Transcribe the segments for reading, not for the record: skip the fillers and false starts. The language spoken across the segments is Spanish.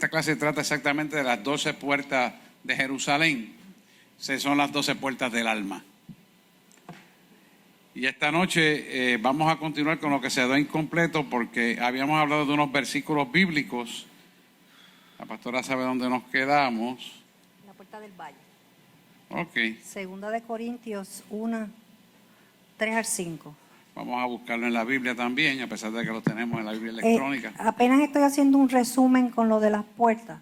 esta clase trata exactamente de las 12 puertas de Jerusalén. Esas son las 12 puertas del alma. Y esta noche vamos a continuar con lo que se da incompleto porque habíamos hablado de unos versículos bíblicos. La pastora sabe dónde nos quedamos. La puerta del valle. Ok. Segunda de Corintios 1, 3 al 5. Vamos a buscarlo en la Biblia también, a pesar de que lo tenemos en la Biblia electrónica. Apenas estoy haciendo un resumen con lo de las puertas.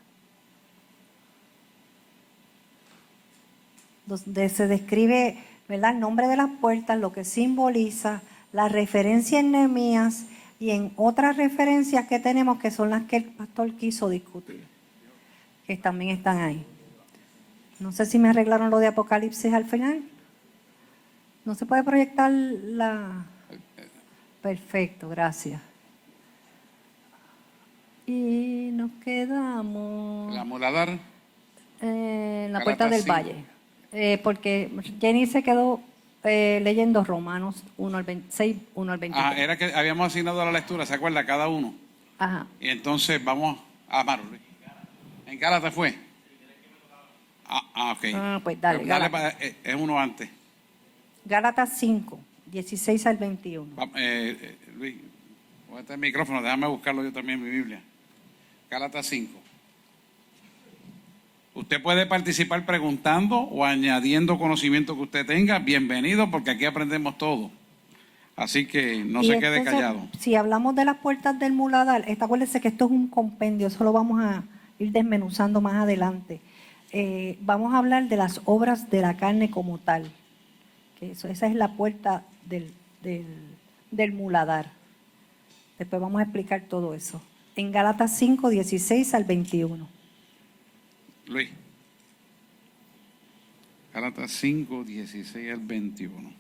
Donde se describe, ¿verdad?, el nombre de las puertas, lo que simboliza, la referencia en Nehemías y en otras referencias que tenemos que son las que el pastor quiso discutir, que también están ahí. No sé si me arreglaron lo de Apocalipsis al final. ¿No se puede proyectar la...? Perfecto, gracias. Y nos quedamos... La Muladar. En la puerta del valle. Porque Jenny se quedó leyendo Romanos 1 al 26, 1 al 23. Era que habíamos asignado la lectura, ¿se acuerda? Cada uno. Ajá. Y entonces vamos a Amaro. ¿En Gálatas fue? Ok. Pues dale. Es uno antes. Gálatas 5, 16 al 21. Luis, voy a tener el micrófono, déjame buscarlo yo también en mi Biblia. Gálatas 5. Usted puede participar preguntando o añadiendo conocimiento que usted tenga. Bienvenido, porque aquí aprendemos todo. Así que no se quede callado. Si hablamos de las puertas del muladar, acuérdese que esto es un compendio, eso lo vamos a ir desmenuzando más adelante. Vamos a hablar de las obras de la carne como tal. Que esa es la puerta del muladar. Después vamos a explicar todo eso. En Gálatas 5, 16 al 21. Luis. Gálatas 5, 16 al 21.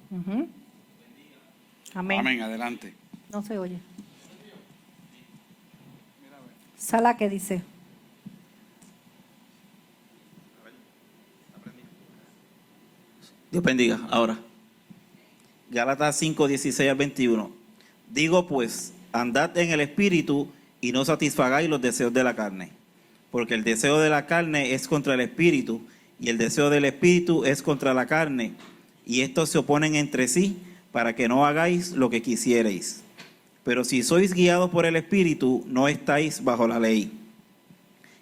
Uh-huh. Amén. Amén, adelante. No se oye. Sala, ¿qué dice? Dios bendiga. Ahora, Gálatas 5, 16 al 21. Digo pues, andad en el Espíritu y no satisfagáis los deseos de la carne. Porque el deseo de la carne es contra el Espíritu y el deseo del Espíritu es contra la carne. Y estos se oponen entre sí para que no hagáis lo que quisierais. Pero si sois guiados por el Espíritu, no estáis bajo la ley.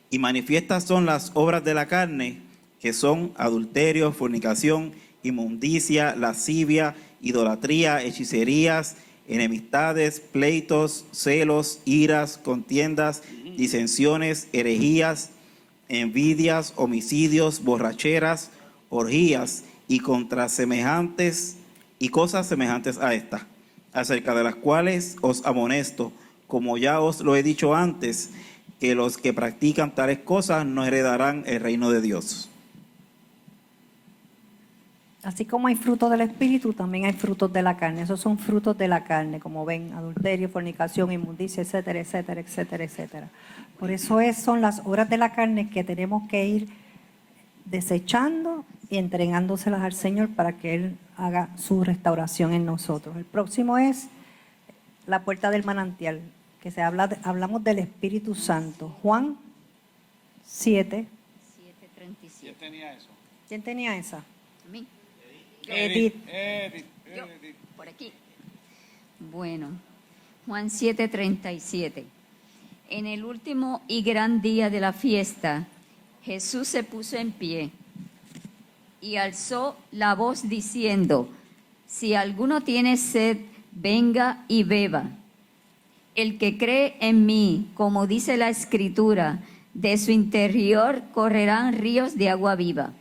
Y manifiestas son las obras de la carne, que son adulterio, fornicación, inmundicia, lascivia, idolatría, hechicerías, enemistades, pleitos, celos, iras, contiendas, disensiones, herejías, envidias, homicidios, borracheras, orgías y contra semejantes y cosas semejantes a esta, acerca de las cuales os amonesto, como ya os lo he dicho antes, que los que practican tales cosas no heredarán el reino de Dios. Así como hay frutos del Espíritu, también hay frutos de la carne. Esos son frutos de la carne, como ven, adulterio, fornicación, inmundicia, etcétera, etcétera, etcétera, etcétera. Por eso son las obras de la carne que tenemos que ir desechando y entregándoselas al Señor para que Él haga su restauración en nosotros. El próximo es la puerta del manantial, que hablamos del Espíritu Santo. Juan 7. 7:37. ¿Quién tenía eso? ¿Quién tenía esa? A mí. Edith. Yo, por aquí. Bueno, Juan 7:37. En el último y gran día de la fiesta, Jesús se puso en pie y alzó la voz diciendo: si alguno tiene sed, venga y beba. El que cree en mí, como dice la Escritura, de su interior correrán ríos de agua viva.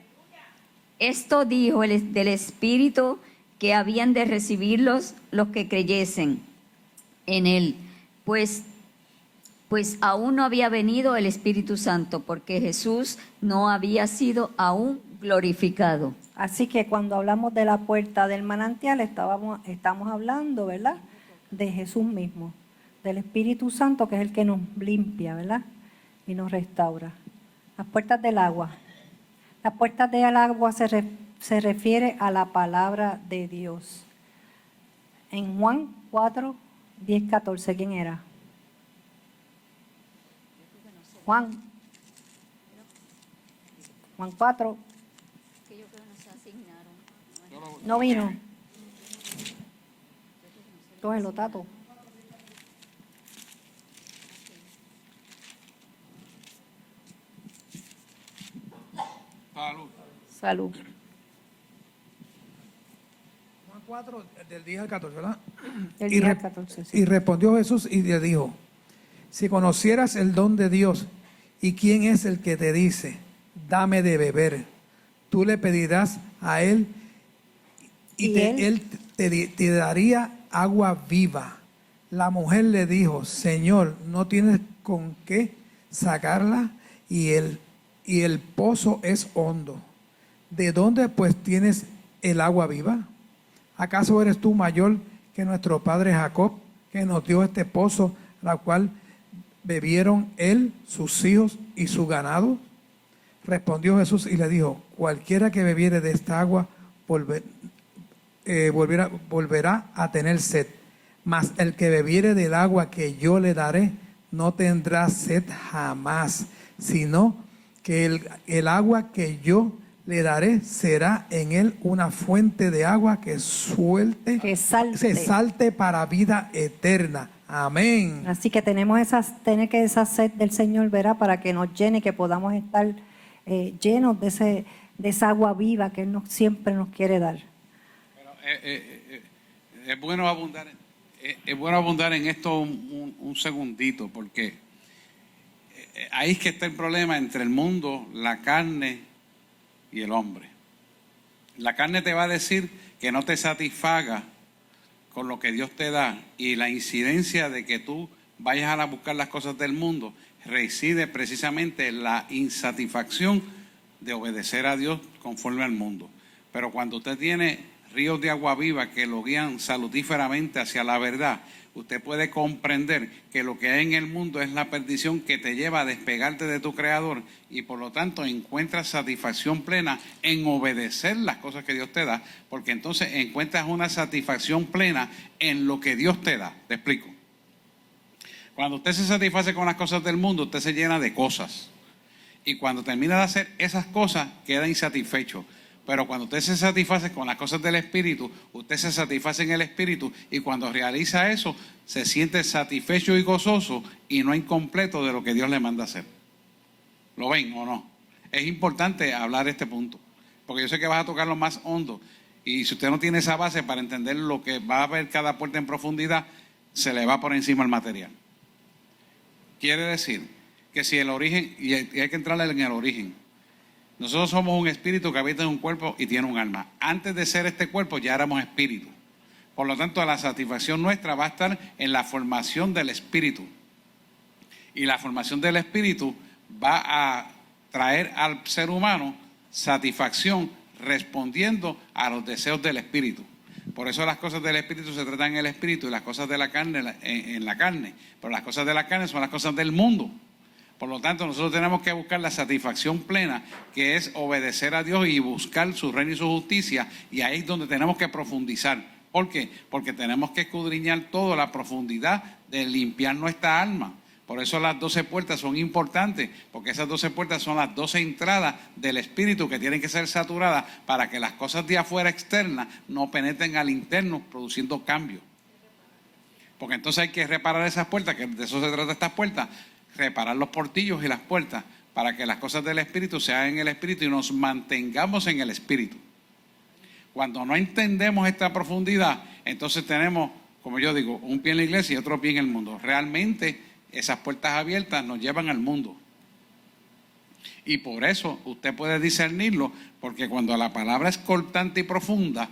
Esto dijo del Espíritu que habían de recibirlos los que creyesen en Él, pues aún no había venido el Espíritu Santo, porque Jesús no había sido aún glorificado. Así que cuando hablamos de la puerta del manantial, estamos hablando, ¿verdad?, de Jesús mismo, del Espíritu Santo, que es el que nos limpia, ¿verdad?, y nos restaura. Las puertas del agua. Las puertas del agua se refiere a la palabra de Dios. En Juan 4, 10, 14, ¿quién era? Juan 4, Que yo creo que nos asignaron. no vino. Cógelo, Tato. Salud. Salud. Juan 4, del 10 al 14, ¿verdad? El Y, día re- 14, sí. y respondió Jesús y le dijo, si conocieras el don de Dios y quién es el que te dice, dame de beber, tú le pedirás a él y, Y él te daría agua viva. La mujer le dijo, Señor, no tienes con qué sacarla y el pozo es hondo. ¿De dónde pues tienes el agua viva? ¿Acaso eres tú mayor que nuestro padre Jacob, que nos dio este pozo, la cual bebieron él, sus hijos y su ganado? Respondió Jesús y le dijo, cualquiera que bebiere de esta agua volverá a tener sed, mas el que bebiere del agua que yo le daré no tendrá sed jamás, sino que el agua que yo le daré será en él una fuente de agua que Que salte. se salte para vida eterna. Amén. Así que tener que esa sed del Señor, verá, para que nos llene, que podamos estar llenos de esa agua viva que Él siempre nos quiere dar. Es bueno abundar, es bueno abundar en esto un segundito, porque ahí es que está el problema entre el mundo, la carne y el hombre. La carne te va a decir que no te satisfaga con lo que Dios te da, y la incidencia de que tú vayas a buscar las cosas del mundo reside precisamente en la insatisfacción de obedecer a Dios conforme al mundo. Pero cuando usted tiene ríos de agua viva que lo guían salutíferamente hacia la verdad, usted puede comprender que lo que hay en el mundo es la perdición que te lleva a despegarte de tu Creador, y por lo tanto encuentras satisfacción plena en obedecer las cosas que Dios te da, porque entonces encuentras una satisfacción plena en lo que Dios te da. Te explico. Cuando usted se satisface con las cosas del mundo, usted se llena de cosas, y cuando termina de hacer esas cosas queda insatisfecho. Pero cuando usted se satisface con las cosas del Espíritu, usted se satisface en el Espíritu, y cuando realiza eso, se siente satisfecho y gozoso y no incompleto de lo que Dios le manda hacer. ¿Lo ven o no? Es importante hablar este punto, porque yo sé que vas a tocar lo más hondo, y si usted no tiene esa base para entender lo que va a ver cada puerta en profundidad, se le va por encima el material. Quiere decir que si el origen, y hay que entrarle en el origen, nosotros somos un espíritu que habita en un cuerpo y tiene un alma. Antes de ser este cuerpo ya éramos espíritu. Por lo tanto, la satisfacción nuestra va a estar en la formación del espíritu. Y la formación del espíritu va a traer al ser humano satisfacción respondiendo a los deseos del espíritu. Por eso las cosas del espíritu se tratan en el espíritu y las cosas de la carne en la carne. Pero las cosas de la carne son las cosas del mundo. Por lo tanto, nosotros tenemos que buscar la satisfacción plena, que es obedecer a Dios y buscar su reino y su justicia, y ahí es donde tenemos que profundizar. ¿Por qué? Porque tenemos que escudriñar toda la profundidad de limpiar nuestra alma. Por eso las 12 puertas son importantes, porque esas 12 puertas son las 12 entradas del Espíritu que tienen que ser saturadas para que las cosas de afuera externas no penetren al interno produciendo cambios. Porque entonces hay que reparar esas puertas, que de eso se trata estas puertas, reparar los portillos y las puertas para que las cosas del Espíritu se hagan en el Espíritu y nos mantengamos en el Espíritu. Cuando no entendemos esta profundidad, entonces tenemos, como yo digo, un pie en la iglesia y otro pie en el mundo. Realmente esas puertas abiertas nos llevan al mundo. Y por eso usted puede discernirlo, porque cuando la palabra es cortante y profunda,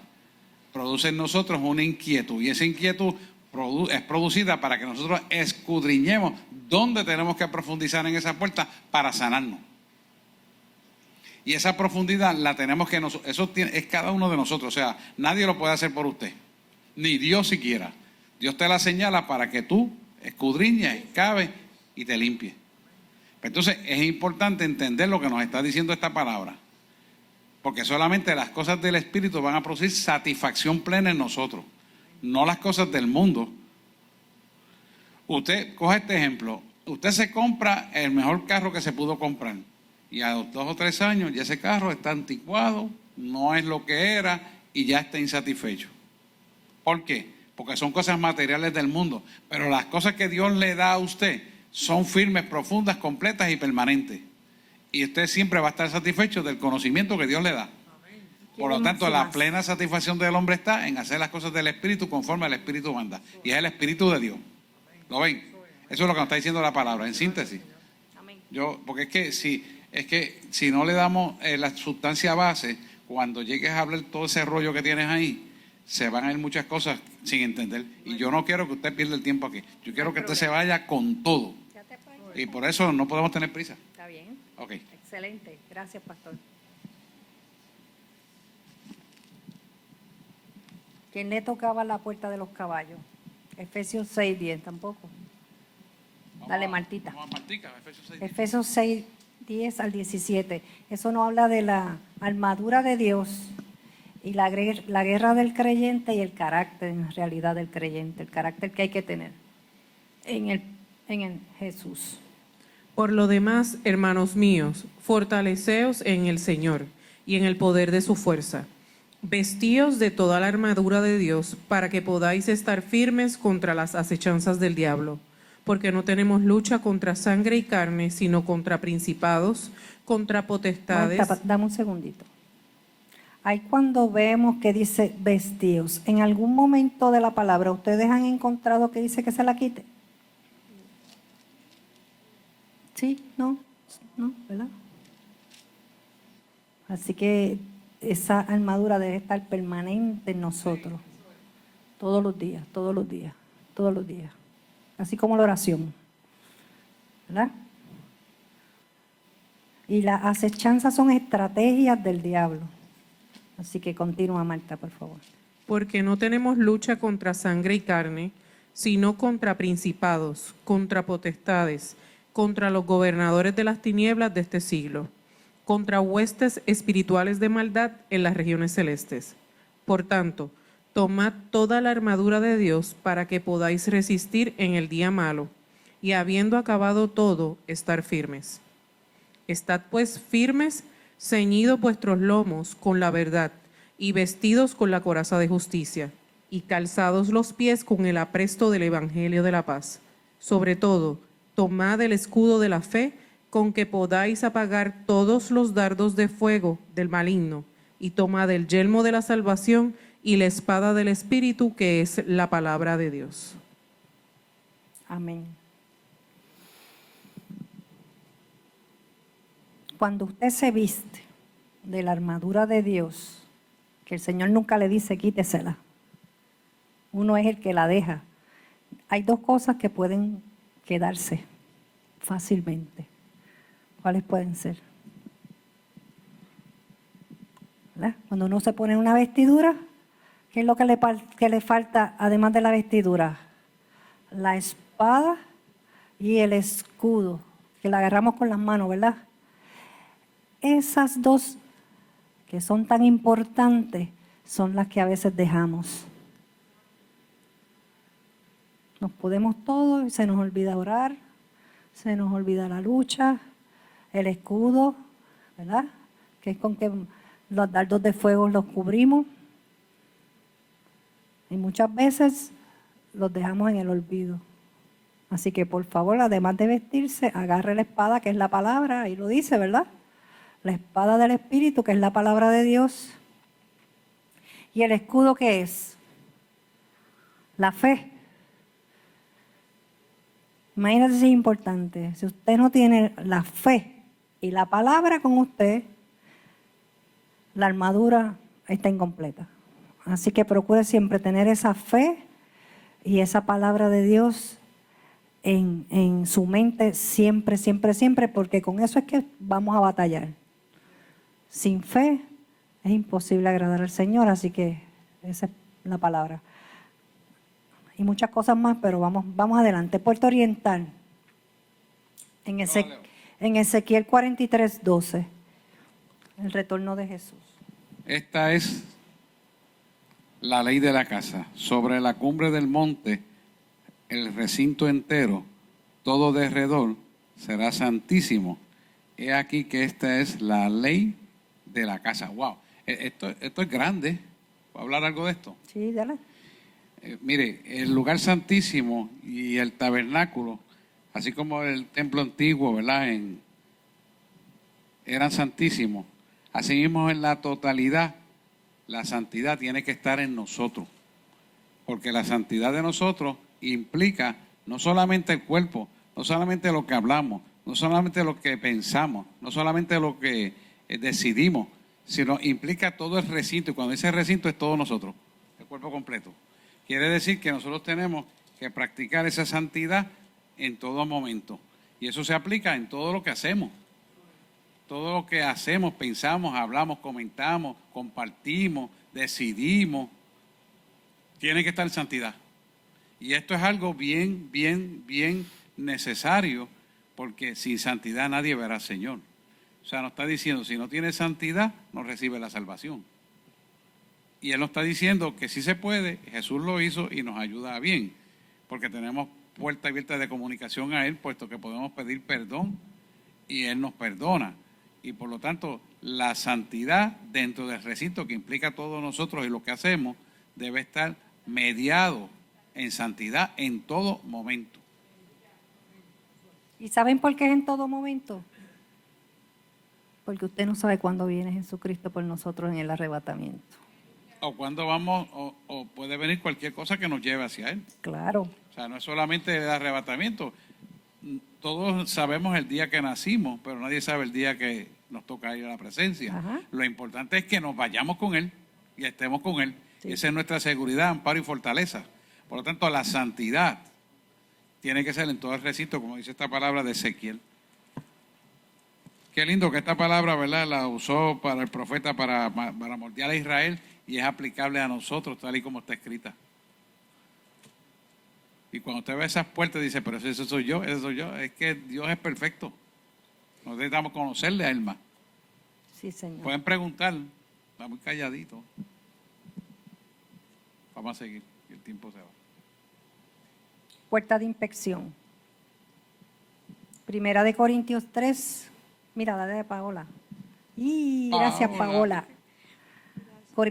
produce en nosotros una inquietud, y esa inquietud es producida para que nosotros escudriñemos dónde tenemos que profundizar en esa puerta para sanarnos. Y esa profundidad la tenemos que es cada uno de nosotros. O sea, nadie lo puede hacer por usted, ni Dios siquiera. Dios te la señala para que tú escudriñes, caves y te limpies. Entonces es importante entender lo que nos está diciendo esta palabra, porque solamente las cosas del Espíritu van a producir satisfacción plena en nosotros, no las cosas del mundo. Usted coge este ejemplo: Usted se compra el mejor carro que se pudo comprar y a los 2 o 3 años ya ese carro está anticuado, no es lo que era y ya está insatisfecho. ¿Por qué? Porque son cosas materiales del mundo, pero las cosas que Dios le da a usted son firmes, profundas, completas y permanentes. Y usted siempre va a estar satisfecho del conocimiento que Dios le da. Por lo tanto, la plena satisfacción del hombre está en hacer las cosas del Espíritu conforme al Espíritu manda. Y es el Espíritu de Dios. ¿Lo ven? Eso es lo que nos está diciendo la palabra, en síntesis. Porque es que si no le damos la sustancia base, cuando llegues a hablar todo ese rollo que tienes ahí, se van a ir muchas cosas sin entender. Y yo no quiero que usted pierda el tiempo aquí. Yo quiero que usted se vaya con todo. Y por eso no podemos tener prisa. Está bien. Ok. Excelente. Gracias, pastor. ¿Quién le tocaba la puerta de los caballos? Efesios 6:10, tampoco. Dale, Martita. Vamos a Martica, Efesios 6. Efesios 6:10 al 17. Eso nos habla de la armadura de Dios y la guerra del creyente y el carácter en realidad del creyente, el carácter que hay que tener en el Jesús. Por lo demás, hermanos míos, fortaleceos en el Señor y en el poder de su fuerza. Vestíos de toda la armadura de Dios para que podáis estar firmes contra las acechanzas del diablo, porque no tenemos lucha contra sangre y carne, sino contra principados, contra potestades. Marta, dame un segundito. Ahí cuando vemos que dice vestíos, en algún momento de la palabra, ¿ustedes han encontrado que dice que se la quite? ¿Sí? ¿No? ¿No? ¿Verdad? Así que esa armadura debe estar permanente en nosotros. Todos los días, todos los días, todos los días. Así como la oración. ¿Verdad? Y las acechanzas son estrategias del diablo. Así que continúa, Marta, por favor. Porque no tenemos lucha contra sangre y carne, sino contra principados, contra potestades, contra los gobernadores de las tinieblas de este siglo, contra huestes espirituales de maldad en las regiones celestes. Por tanto, tomad toda la armadura de Dios para que podáis resistir en el día malo, y habiendo acabado todo, estar firmes. Estad pues firmes, ceñidos vuestros lomos con la verdad, y vestidos con la coraza de justicia, y calzados los pies con el apresto del evangelio de la paz. Sobre todo, tomad el escudo de la fe, con que podáis apagar todos los dardos de fuego del maligno, y tomad el yelmo de la salvación y la espada del Espíritu, que es la palabra de Dios. Amén. Cuando usted se viste de la armadura de Dios, que el Señor nunca le dice quítesela, uno es el que la deja. Hay dos cosas que pueden quedarse fácilmente. ¿Cuáles pueden ser? ¿Verdad? Cuando uno se pone una vestidura, ¿qué es lo que le falta además de la vestidura? La espada y el escudo, que la agarramos con las manos, ¿verdad? Esas dos que son tan importantes son las que a veces dejamos. Nos podemos todo y se nos olvida orar, se nos olvida la lucha, el escudo, ¿verdad? Que es con que los dardos de fuego los cubrimos. Y muchas veces los dejamos en el olvido. Así que por favor, además de vestirse, agarre la espada, que es la palabra, ahí lo dice, ¿verdad? La espada del Espíritu, que es la palabra de Dios. ¿Y el escudo qué es? La fe. Imagínate si es importante. Si usted no tiene la fe y la palabra con usted, la armadura está incompleta. Así que procure siempre tener esa fe y esa palabra de Dios en su mente siempre, siempre, siempre, porque con eso es que vamos a batallar. Sin fe es imposible agradar al Señor, así que esa es la palabra. Y muchas cosas más, pero vamos adelante. Puerto Oriental, en Ezequiel 43:12, el retorno de Jesús. Esta es la ley de la casa. Sobre la cumbre del monte, el recinto entero, todo derredor será santísimo. He aquí que esta es la ley de la casa. Wow, esto es grande. ¿Puedo hablar algo de esto? Sí, dale. Mire, el lugar santísimo y el tabernáculo, así como el templo antiguo, ¿verdad? Eran santísimos. Asimismo, en la totalidad, la santidad tiene que estar en nosotros. Porque la santidad de nosotros implica no solamente el cuerpo, no solamente lo que hablamos, no solamente lo que pensamos, no solamente lo que decidimos, sino implica todo el recinto. Y cuando dice recinto es todo nosotros, el cuerpo completo. Quiere decir que nosotros tenemos que practicar esa santidad en todo momento. Y eso se aplica en todo lo que hacemos. Todo lo que hacemos, pensamos, hablamos, comentamos, compartimos, decidimos, tiene que estar en santidad. Y esto es algo bien necesario, porque sin santidad nadie verá al Señor. O sea, nos está diciendo, si no tiene santidad, no recibe la salvación. Y Él nos está diciendo que sí se puede, Jesús lo hizo y nos ayuda bien, porque tenemos puerta abierta de comunicación a Él, puesto que podemos pedir perdón y Él nos perdona. Y por lo tanto, la santidad dentro del recinto que implica a todos nosotros y lo que hacemos, debe estar mediado en santidad en todo momento. ¿Y saben por qué es en todo momento? Porque usted no sabe cuándo viene Jesucristo por nosotros en el arrebatamiento. O cuando vamos, o puede venir cualquier cosa que nos lleve hacia Él. Claro. O sea, no es solamente el arrebatamiento. Todos sabemos el día que nacimos, pero nadie sabe el día que nos toca ir a la presencia. Ajá. Lo importante es que nos vayamos con Él y estemos con Él. Sí. Esa es nuestra seguridad, amparo y fortaleza. Por lo tanto, la santidad tiene que ser en todo el recinto, como dice esta palabra de Ezequiel. Qué lindo que esta palabra, ¿verdad?, la usó para el profeta para moldear a Israel y es aplicable a nosotros, tal y como está escrita. Y cuando usted ve esas puertas, dice, pero ese soy yo, ese soy yo. Es que Dios es perfecto. Nosotros necesitamos conocerle a Él más. Sí, Señor. Pueden preguntar, está muy calladito. Vamos a seguir, el tiempo se va. Puerta de inspección. Primera de Corintios 3. Mira, dale de Paola. Y gracias, Paola.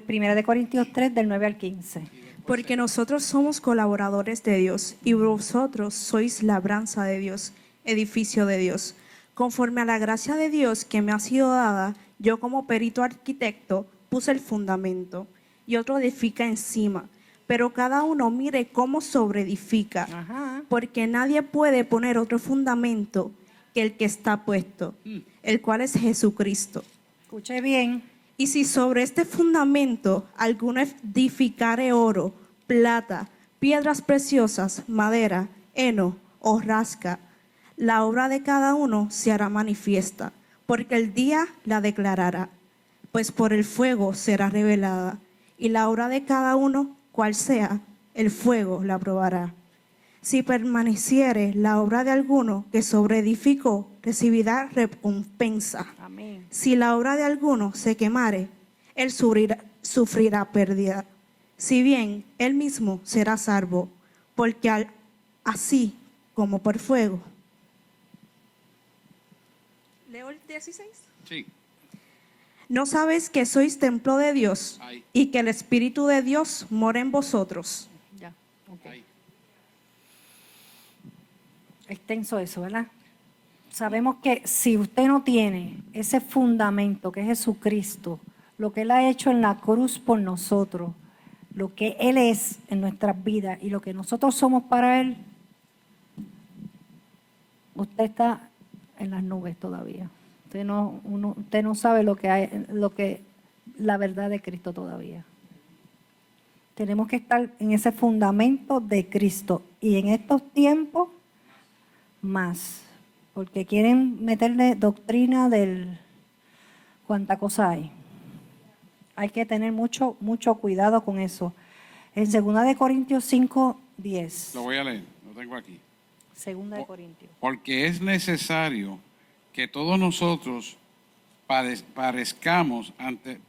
Primera de Corintios 3, del 9 al 15. Porque nosotros somos colaboradores de Dios y vosotros sois labranza de Dios, edificio de Dios. Conforme a la gracia de Dios que me ha sido dada, yo como perito arquitecto puse el fundamento y otro edifica encima. Pero cada uno mire cómo sobreedifica, Ajá. porque nadie puede poner otro fundamento que el que está puesto, el cual es Jesucristo. Escuche bien. Y si sobre este fundamento alguno edificare oro, plata, piedras preciosas, madera, heno o rasca, la obra de cada uno se hará manifiesta, porque el día la declarará, pues por el fuego será revelada, y la obra de cada uno, cual sea, el fuego la probará. Si permaneciere la obra de alguno que sobreedificó, recibirá recompensa. Amén. Si la obra de alguno se quemare, él sufrirá pérdida. Si bien él mismo será salvo, porque así como por fuego. ¿Leo el 16? Sí. ¿No sabéis que sois templo de Dios Ahí. y que el Espíritu de Dios mora en vosotros? Ya. Ok. Ahí. Extenso eso, ¿verdad? Sabemos que si usted no tiene ese fundamento que es Jesucristo, lo que Él ha hecho en la cruz por nosotros, lo que Él es en nuestras vidas y lo que nosotros somos para Él, usted está en las nubes todavía. Usted no sabe lo que hay, la verdad de Cristo todavía. Tenemos que estar en ese fundamento de Cristo y en estos tiempos más, porque quieren meterle doctrina del cuánta cosa hay. Hay que tener mucho cuidado con eso. En 2 de Corintios 5:10. Lo voy a leer, lo tengo aquí. 2 de Corintios. Porque es necesario que todos nosotros parezcamos ante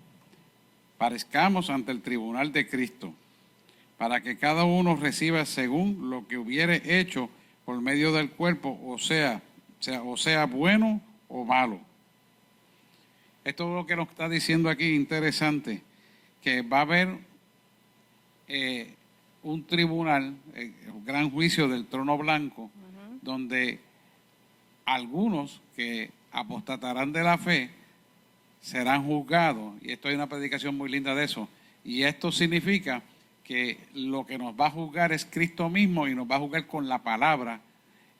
el tribunal de Cristo, para que cada uno reciba según lo que hubiere hecho por medio del cuerpo, o sea bueno o malo. Esto es lo que nos está diciendo aquí, interesante, que va a haber un tribunal, el gran juicio del trono blanco, donde algunos que apostatarán de la fe serán juzgados, y esto hay una predicación muy linda de eso, y esto significa que lo que nos va a juzgar es Cristo mismo y nos va a juzgar con la palabra,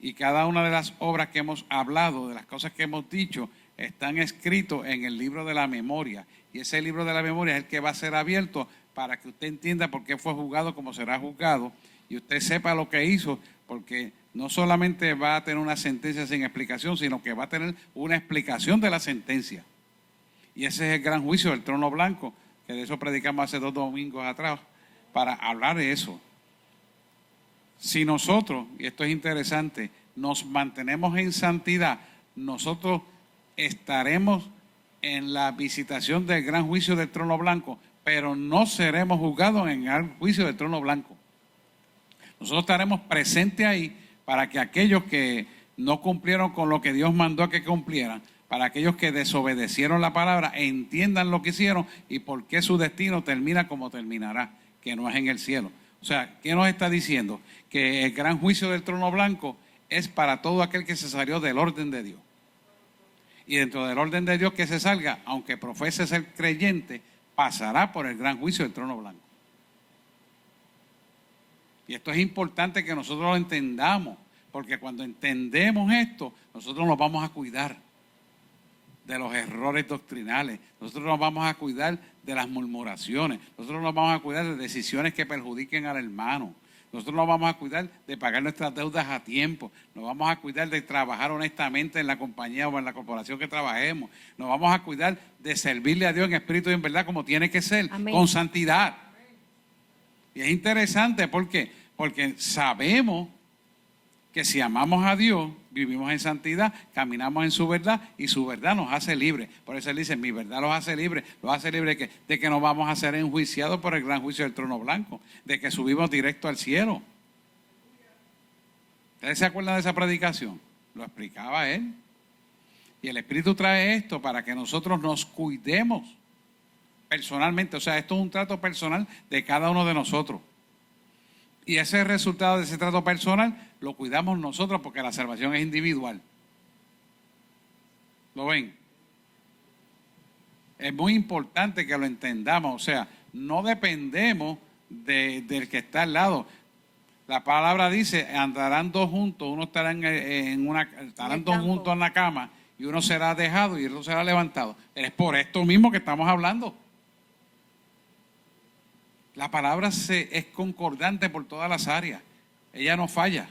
y cada una de las obras que hemos hablado, de las cosas que hemos dicho, están escritos en el libro de la memoria, y ese libro de la memoria es el que va a ser abierto para que usted entienda por qué fue juzgado como será juzgado, y usted sepa lo que hizo, porque no solamente va a tener una sentencia sin explicación, sino que va a tener una explicación de la sentencia. Y ese es el gran juicio del trono blanco, que de eso predicamos hace 2 domingos atrás, para hablar de eso. Si nosotros, y esto es interesante, nos mantenemos en santidad, nosotros estaremos en la visitación del gran juicio del trono blanco, pero no seremos juzgados en el juicio del trono blanco. Nosotros estaremos presentes ahí para que aquellos que no cumplieron con lo que Dios mandó a que cumplieran, para aquellos que desobedecieron la palabra, entiendan lo que hicieron y por qué su destino termina como terminará, que no es en el cielo. O sea, ¿qué nos está diciendo? Que el gran juicio del trono blanco es para todo aquel que se salió del orden de Dios. Y dentro del orden de Dios que se salga, aunque profese ser creyente, pasará por el gran juicio del trono blanco. Y esto es importante que nosotros lo entendamos, porque cuando entendemos esto, nosotros nos vamos a cuidar de los errores doctrinales, nosotros nos vamos a cuidar de las murmuraciones, nosotros nos vamos a cuidar de decisiones que perjudiquen al hermano, nosotros nos vamos a cuidar de pagar nuestras deudas a tiempo, nos vamos a cuidar de trabajar honestamente en la compañía o en la corporación que trabajemos, nos vamos a cuidar de servirle a Dios en espíritu y en verdad como tiene que ser, Amén. con santidad. Y es interesante, ¿por qué? Porque sabemos que si amamos a Dios, vivimos en santidad, caminamos en su verdad y su verdad nos hace libres. Por eso él dice, mi verdad los hace libres. Los hace libres de que no vamos a ser enjuiciados por el gran juicio del trono blanco, de que subimos directo al cielo. ¿Ustedes se acuerdan de esa predicación? Lo explicaba él. Y el Espíritu trae esto para que nosotros nos cuidemos personalmente. O sea, esto es un trato personal de cada uno de nosotros. Y ese resultado de ese trato personal lo cuidamos nosotros porque la salvación es individual. ¿Lo ven? Es muy importante que lo entendamos. O sea, no dependemos del que está al lado. La palabra dice, andarán dos juntos, uno estarán estarán dos juntos en la cama y uno será dejado y otro será levantado. Es por esto mismo que estamos hablando. La palabra es concordante por todas las áreas. Ella no falla.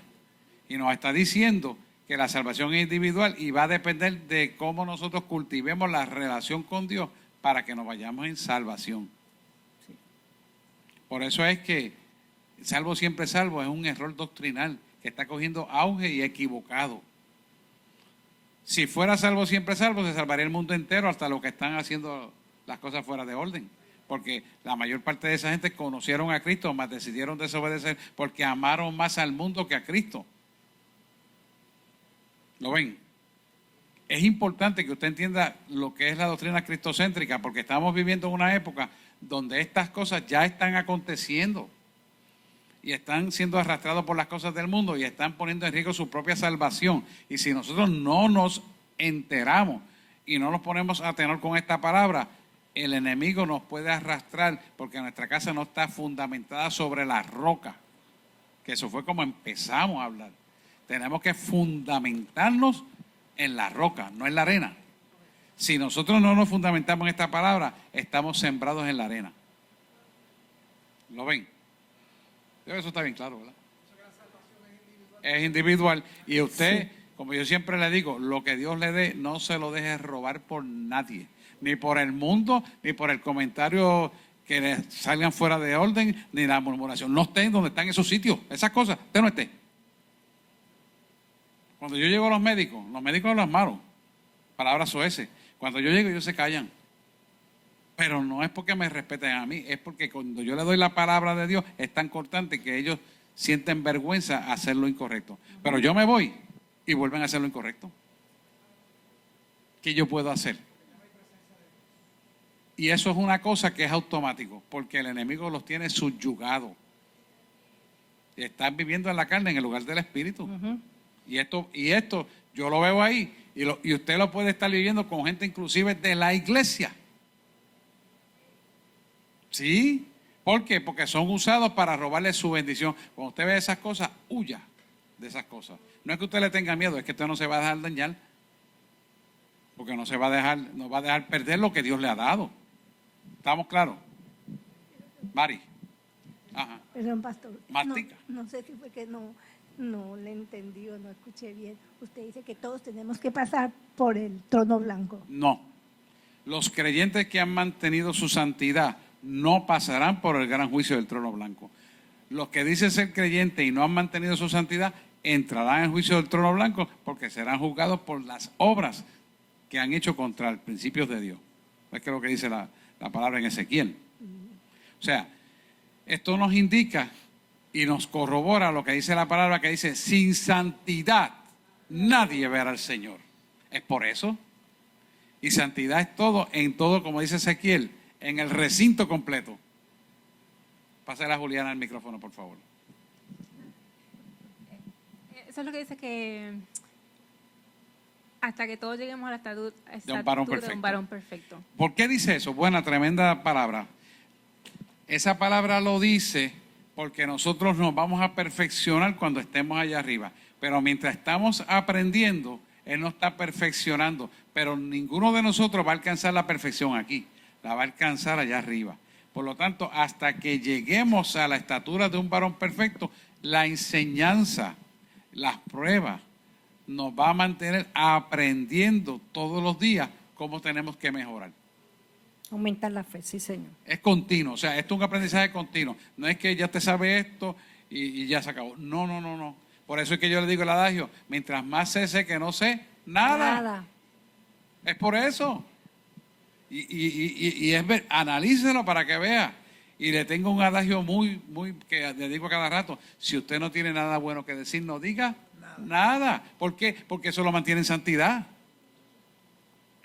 Y nos está diciendo que la salvación es individual y va a depender de cómo nosotros cultivemos la relación con Dios para que nos vayamos en salvación. Por eso es que salvo siempre salvo es un error doctrinal que está cogiendo auge y equivocado. Si fuera salvo siempre salvo, se salvaría el mundo entero, hasta los que están haciendo las cosas fuera de orden. Porque la mayor parte de esa gente conocieron a Cristo, mas decidieron desobedecer porque amaron más al mundo que a Cristo. ¿Lo ven? Es importante que usted entienda lo que es la doctrina cristocéntrica, porque estamos viviendo en una época donde estas cosas ya están aconteciendo y están siendo arrastrados por las cosas del mundo y están poniendo en riesgo su propia salvación. Y si nosotros no nos enteramos y no nos ponemos a tenor con esta palabra, el enemigo nos puede arrastrar porque nuestra casa no está fundamentada sobre la roca, que eso fue como empezamos a hablar. Tenemos que fundamentarnos en la roca, no en la arena. Si nosotros no nos fundamentamos en esta palabra, estamos sembrados en la arena. ¿Lo ven? Eso está bien claro, ¿verdad? Es individual. Y usted, como yo siempre le digo, lo que Dios le dé, no se lo deje robar por nadie. Ni por el mundo, ni por el comentario que le salgan fuera de orden, ni la murmuración. No estén donde están esos sitios, esas cosas, usted no esté. Cuando yo llego a los médicos hablan malo, palabras soeces. Cuando yo llego, ellos se callan. Pero no es porque me respeten a mí, es porque cuando yo le doy la palabra de Dios, es tan cortante que ellos sienten vergüenza a hacer lo incorrecto. Pero yo me voy y vuelven a hacer lo incorrecto. ¿Qué yo puedo hacer? Y eso es una cosa que es automático, porque el enemigo los tiene subyugados. Están viviendo en la carne en el lugar del espíritu. Y esto yo lo veo ahí, y usted lo puede estar viviendo con gente inclusive de la iglesia. ¿Sí? ¿Por qué? Porque son usados para robarle su bendición. Cuando usted ve esas cosas, huya de esas cosas. No es que usted le tenga miedo, es que usted no se va a dejar dañar. Porque no va a dejar perder lo que Dios le ha dado. ¿Estamos claros? Mari. Ajá. Perdón, pastor. Martica. No sé si fue que no le entendí o no escuché bien. Usted dice que todos tenemos que pasar por el trono blanco. No. Los creyentes que han mantenido su santidad no pasarán por el gran juicio del trono blanco. Los que dicen ser creyentes y no han mantenido su santidad entrarán en el juicio del trono blanco porque serán juzgados por las obras que han hecho contra los principios de Dios. Es que lo que dice la palabra en Ezequiel. O sea, esto nos indica y nos corrobora lo que dice la palabra, que dice, sin santidad nadie verá al Señor. Es por eso. Y santidad es todo, en todo, como dice Ezequiel, en el recinto completo. Pásale a Juliana el micrófono, por favor. Eso es lo que dice que hasta que todos lleguemos a la estatura De un varón de un varón perfecto. ¿Por qué dice eso? Buena, tremenda palabra. Esa palabra lo dice porque nosotros nos vamos a perfeccionar cuando estemos allá arriba. Pero mientras estamos aprendiendo, Él nos está perfeccionando. Pero ninguno de nosotros va a alcanzar la perfección aquí. La va a alcanzar allá arriba. Por lo tanto, hasta que lleguemos a la estatura de un varón perfecto, la enseñanza, las pruebas, nos va a mantener aprendiendo todos los días cómo tenemos que mejorar. Aumentar la fe, sí, Señor. Es continuo, o sea, esto es un aprendizaje continuo. No es que ya te sabe esto y ya se acabó. No. Por eso es que yo le digo el adagio, mientras más sé que no sé, nada. Es por eso. Y analícelo para que vea. Y le tengo un adagio muy que le digo a cada rato, si usted no tiene nada bueno que decir, no diga nada. ¿Por qué? Porque eso lo mantiene en santidad.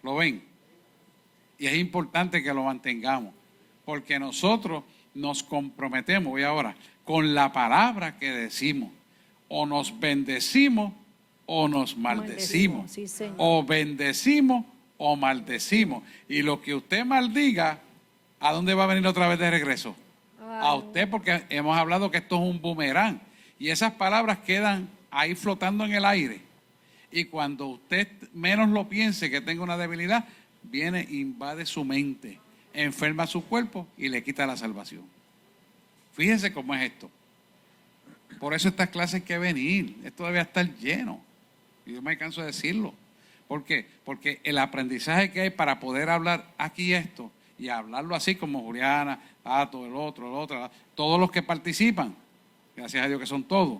¿Lo ven? Y es importante que lo mantengamos, porque nosotros nos comprometemos, voy ahora, con la palabra que decimos. O nos bendecimos o nos maldecimos. Sí, Señor. O bendecimos o maldecimos. Y lo que usted maldiga, ¿a dónde va a venir otra vez de regreso? A usted, porque hemos hablado que esto es un boomerang. Y esas palabras quedan ahí flotando en el aire. Y cuando usted menos lo piense que tenga una debilidad, viene, invade su mente, enferma su cuerpo y le quita la salvación. Fíjense cómo es esto. Por eso estas clases hay que venir. Esto debe estar lleno. Y yo me canso de decirlo. ¿Por qué? Porque el aprendizaje que hay para poder hablar aquí esto y hablarlo así como Juliana, Tato, el otro, todos los que participan, gracias a Dios que son todos,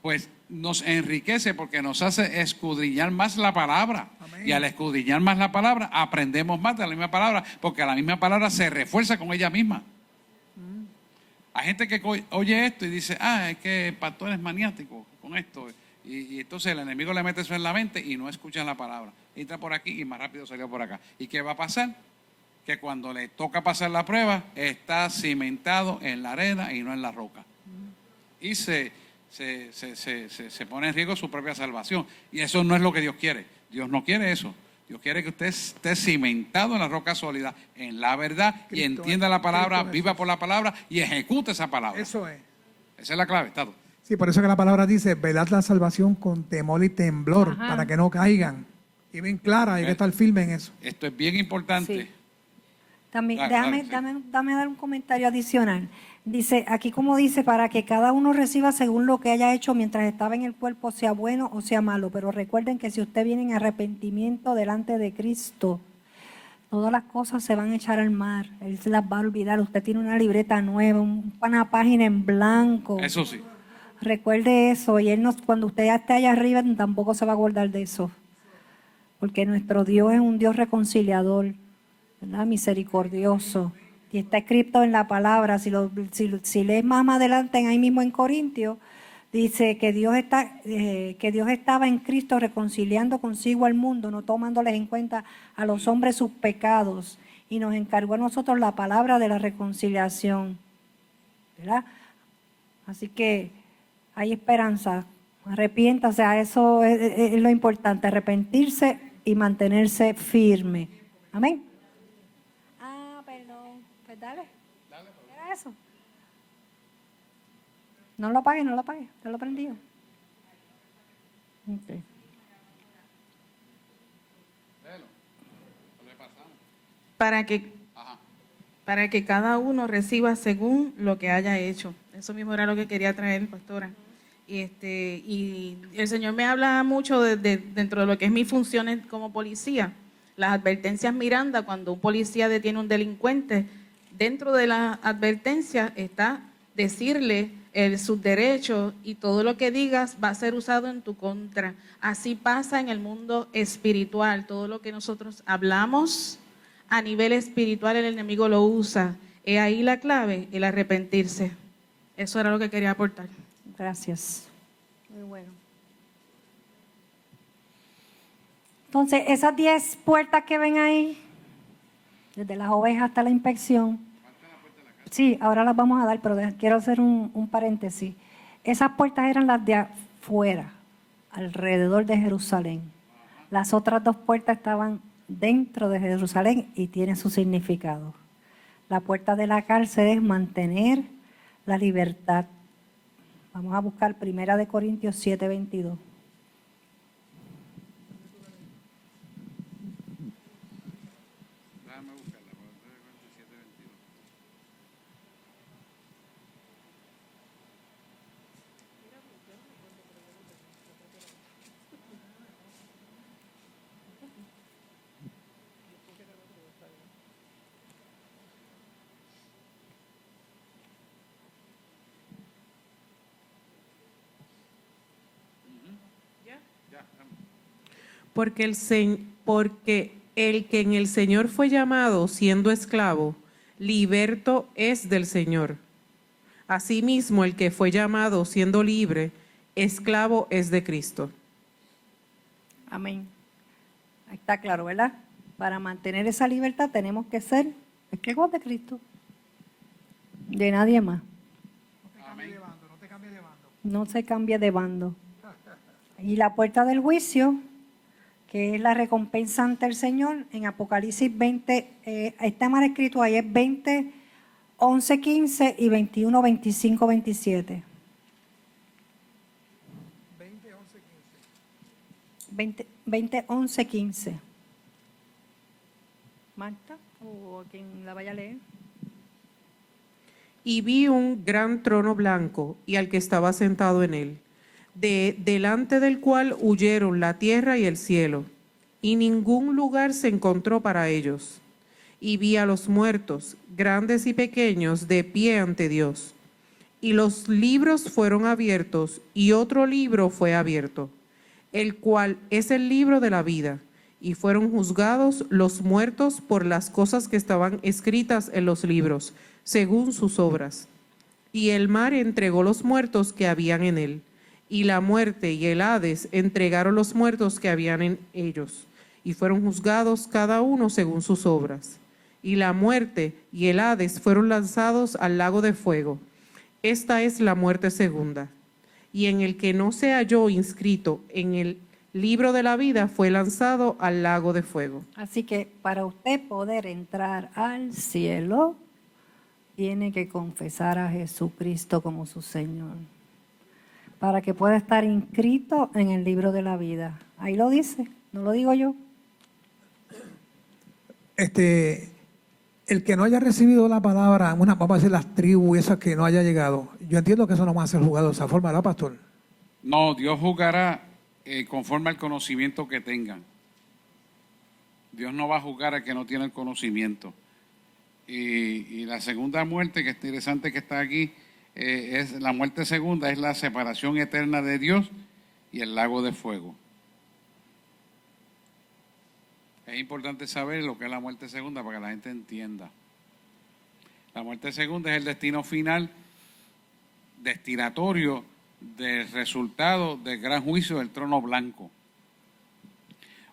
pues nos enriquece porque nos hace escudriñar más la palabra. Amén. Y al escudriñar más la palabra, aprendemos más de la misma palabra, porque la misma palabra se refuerza con ella misma. Hay gente que oye esto y dice, es que el pastor es maniático con esto. Y entonces el enemigo le mete eso en la mente y no escuchan la palabra. Entra por aquí y más rápido salió por acá. ¿Y qué va a pasar? Que cuando le toca pasar la prueba, está cimentado en la arena y no en la roca. Y se pone en riesgo su propia salvación. Y eso no es lo que Dios quiere. Dios no quiere eso. Dios quiere que usted esté cimentado en la roca sólida, en la verdad, Cristo, y entienda la palabra, viva por la palabra y ejecute esa palabra. Eso es. Esa es la clave, Tato. Sí, por eso que la palabra dice, velad la salvación con temor y temblor, para que no caigan. Y bien clara, hay que estar firme en eso. Esto es bien importante. Sí. También, déjame dar un comentario adicional. Dice, aquí como dice, para que cada uno reciba según lo que haya hecho mientras estaba en el cuerpo, sea bueno o sea malo. Pero recuerden que si usted viene en arrepentimiento delante de Cristo, todas las cosas se van a echar al mar. Él se las va a olvidar. Usted tiene una libreta nueva, una página en blanco. Eso sí. Recuerde eso. Y cuando usted ya esté allá arriba, tampoco se va a acordar de eso. Porque nuestro Dios es un Dios reconciliador, ¿verdad? Misericordioso. Y está escrito en la palabra, si lees más adelante, ahí mismo en Corintios, dice que Dios estaba en Cristo reconciliando consigo al mundo, no tomándoles en cuenta a los hombres sus pecados, y nos encargó a nosotros la palabra de la reconciliación, ¿verdad? Así que hay esperanza. Arrepiéntase, eso es lo importante, arrepentirse y mantenerse firme. Amén. Ah, perdón. Pues dale. Era eso. No lo apagues, no lo apagues. Te lo prendí. Okay. Para que cada uno reciba según lo que haya hecho. Eso mismo era lo que quería traer, pastora. Y el Señor me habla mucho dentro de lo que es mis funciones como policía. Las advertencias Miranda, cuando un policía detiene a un delincuente, dentro de las advertencias está decirle sus derechos, y todo lo que digas va a ser usado en tu contra. Así pasa en el mundo espiritual. Todo lo que nosotros hablamos a nivel espiritual, el enemigo lo usa. Es ahí la clave, el arrepentirse. Eso era lo que quería aportar. Gracias. Muy bueno. Entonces, esas 10 puertas que ven ahí, desde las ovejas hasta la inspección. Sí, ahora las vamos a dar, pero quiero hacer un paréntesis. Esas puertas eran las de afuera, alrededor de Jerusalén. Las otras 2 puertas estaban dentro de Jerusalén y tienen su significado. La puerta de la cárcel es mantener la libertad. Vamos a buscar 1 Corintios 7:22. Déjame buscarla. 7:22. Porque el que en el Señor fue llamado siendo esclavo, liberto es del Señor. Asimismo, el que fue llamado siendo libre, esclavo es de Cristo. Amén. Ahí está claro, ¿verdad? Para mantener esa libertad tenemos que ser esclavos de Cristo. De nadie más. No se cambia de bando. Y la puerta del juicio, que es la recompensa ante el Señor, en Apocalipsis 20, está mal escrito ahí, es 20, 11, 15 y 21, 25, 27. 20, 11, 15. Marta, o quien la vaya a leer. Y vi un gran trono blanco y al que estaba sentado en él, delante del cual huyeron la tierra y el cielo, y ningún lugar se encontró para ellos. Y vi a los muertos, grandes y pequeños, de pie ante Dios. Y los libros fueron abiertos, y otro libro fue abierto, el cual es el libro de la vida. Y fueron juzgados los muertos por las cosas que estaban escritas en los libros, según sus obras. Y el mar entregó los muertos que habían en él, y la muerte y el Hades entregaron los muertos que habían en ellos, y fueron juzgados cada uno según sus obras. Y la muerte y el Hades fueron lanzados al lago de fuego. Esta es la muerte segunda. Y en el que no se halló inscrito en el libro de la vida fue lanzado al lago de fuego. Así que para usted poder entrar al cielo, tiene que confesar a Jesucristo como su Señor, para que pueda estar inscrito en el libro de la vida. Ahí lo dice, no lo digo yo. El que no haya recibido la palabra, vamos a decir las tribus esas que no haya llegado, yo entiendo que eso no va a ser juzgado de esa forma, ¿verdad, pastor? No, Dios juzgará conforme al conocimiento que tengan. Dios no va a juzgar al que no tiene el conocimiento. Y la segunda muerte, que es interesante que está aquí, es la muerte segunda, es la separación eterna de Dios y el lago de fuego. Es importante saber lo que es la muerte segunda para que la gente entienda. La muerte segunda es el destino final, destinatorio del resultado del gran juicio del trono blanco.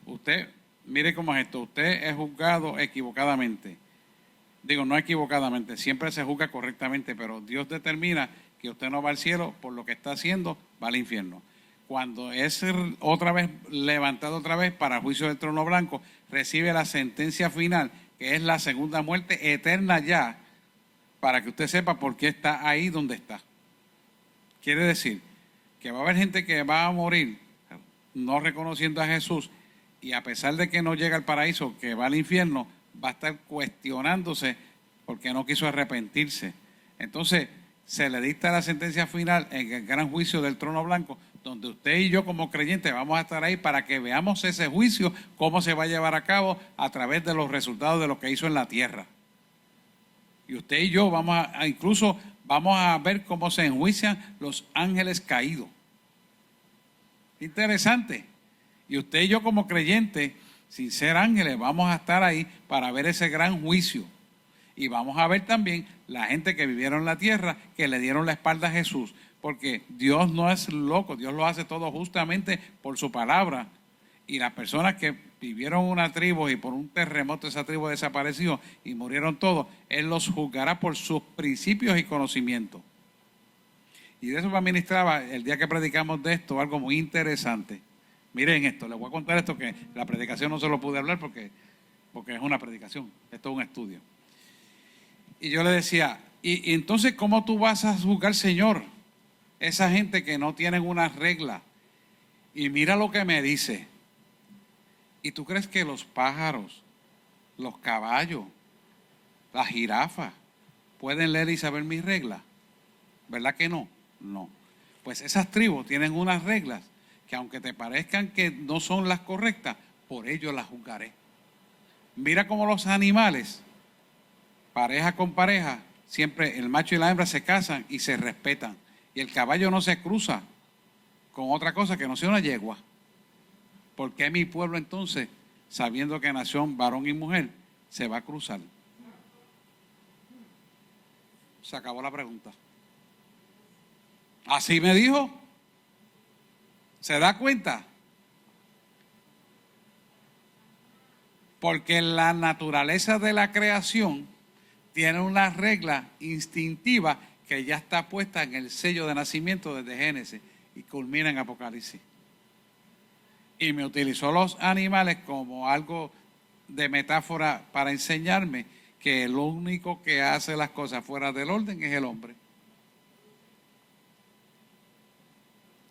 Usted, mire cómo es esto, usted es juzgado equivocadamente. Digo, no equivocadamente, siempre se juzga correctamente, pero Dios determina que usted no va al cielo por lo que está haciendo, va al infierno. Cuando es otra vez levantado otra vez para el juicio del trono blanco, recibe la sentencia final, que es la segunda muerte eterna ya, para que usted sepa por qué está ahí donde está. Quiere decir que va a haber gente que va a morir no reconociendo a Jesús, y a pesar de que no llega al paraíso, que va al infierno, va a estar cuestionándose porque no quiso arrepentirse. Entonces, se le dicta la sentencia final en el gran juicio del trono blanco, donde usted y yo como creyentes vamos a estar ahí para que veamos ese juicio, cómo se va a llevar a cabo a través de los resultados de lo que hizo en la tierra. Y usted y yo incluso vamos a ver cómo se enjuician los ángeles caídos. Interesante. Y usted y yo como creyentes, sin ser ángeles, vamos a estar ahí para ver ese gran juicio. Y vamos a ver también la gente que vivieron en la tierra, que le dieron la espalda a Jesús. Porque Dios no es loco, Dios lo hace todo justamente por su palabra. Y las personas que vivieron una tribu y por un terremoto esa tribu desapareció y murieron todos, Él los juzgará por sus principios y conocimientos. Y de eso me ministraba el día que predicamos de esto, algo muy interesante. Miren esto, les voy a contar esto, que la predicación no se lo pude hablar porque es una predicación, esto es un estudio. Y yo le decía, y entonces, ¿cómo tú vas a juzgar, Señor? Esa gente que no tienen una regla. Y mira lo que me dice. ¿Y tú crees que los pájaros, los caballos, las jirafas pueden leer y saber mis reglas? ¿Verdad que no? No. Pues esas tribus tienen unas reglas que aunque te parezcan que no son las correctas, por ello las juzgaré. Mira cómo los animales, pareja con pareja, siempre el macho y la hembra se casan y se respetan. Y el caballo no se cruza con otra cosa que no sea una yegua. ¿Por qué mi pueblo entonces, sabiendo que nació varón y mujer, se va a cruzar? Se acabó la pregunta. Así me dijo. ¿Se da cuenta? Porque la naturaleza de la creación tiene una regla instintiva que ya está puesta en el sello de nacimiento desde Génesis y culmina en Apocalipsis. Y me utilizó los animales como algo de metáfora para enseñarme que el único que hace las cosas fuera del orden es el hombre.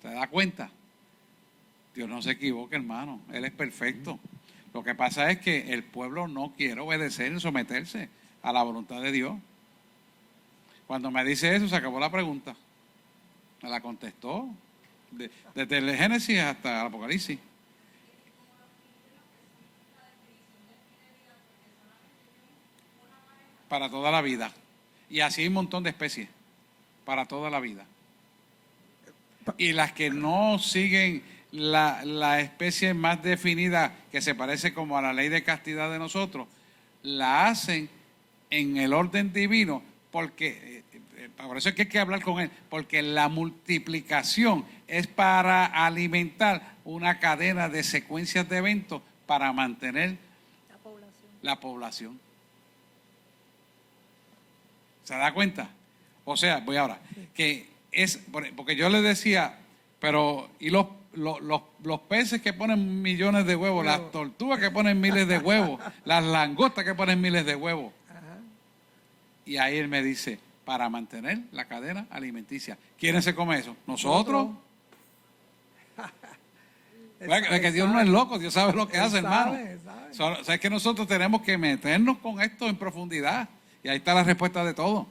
¿Se da cuenta? Dios no se equivoca, hermano. Él es perfecto. Lo que pasa es que el pueblo no quiere obedecer y someterse a la voluntad de Dios. Cuando me dice eso, se acabó la pregunta. Me la contestó. Desde el Génesis hasta el Apocalipsis. Para toda la vida. Y así hay un montón de especies. Para toda la vida. Y las que no siguen la especie más definida, que se parece como a la ley de castidad de nosotros, la hacen en el orden divino, porque por eso es que hay que hablar con él, porque la multiplicación es para alimentar una cadena de secuencias de eventos para mantener la población. ¿Se da cuenta? O sea, voy ahora, que es, porque yo le decía, pero ¿y los peces que ponen millones de huevos, las tortugas que ponen miles de huevos, las langostas que ponen miles de huevos? Y ahí él me dice, para mantener la cadena alimenticia. ¿Quién se come eso? ¿Nosotros? Es que Dios no es loco, Dios sabe lo que hace, hermano. O sea, es que nosotros tenemos que meternos con esto en profundidad. Y ahí está la respuesta de todo.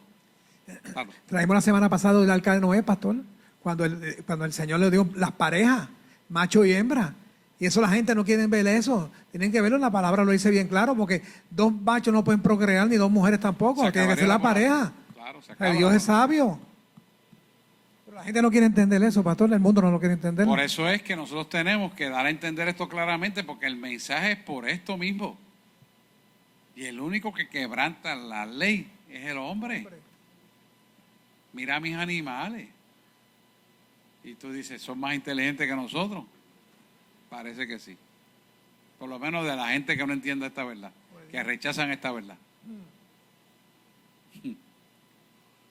Traímos la semana pasada el arca de Noé, pastor, cuando el Señor le dio las parejas, macho y hembra. Y eso la gente no quiere ver eso. Tienen que verlo, la palabra lo dice bien claro, porque dos machos no pueden procrear, ni dos mujeres tampoco. Tiene que ser la pareja. Claro, Dios es sabio. Pero la gente no quiere entender eso, pastor. El mundo no lo quiere entender. Por eso es que nosotros tenemos que dar a entender esto claramente, porque el mensaje es por esto mismo. Y el único que quebranta la ley es el hombre. Mira mis animales. Y tú dices, ¿son más inteligentes que nosotros? Parece que sí. Por lo menos de la gente que no entiende esta verdad, que rechazan esta verdad.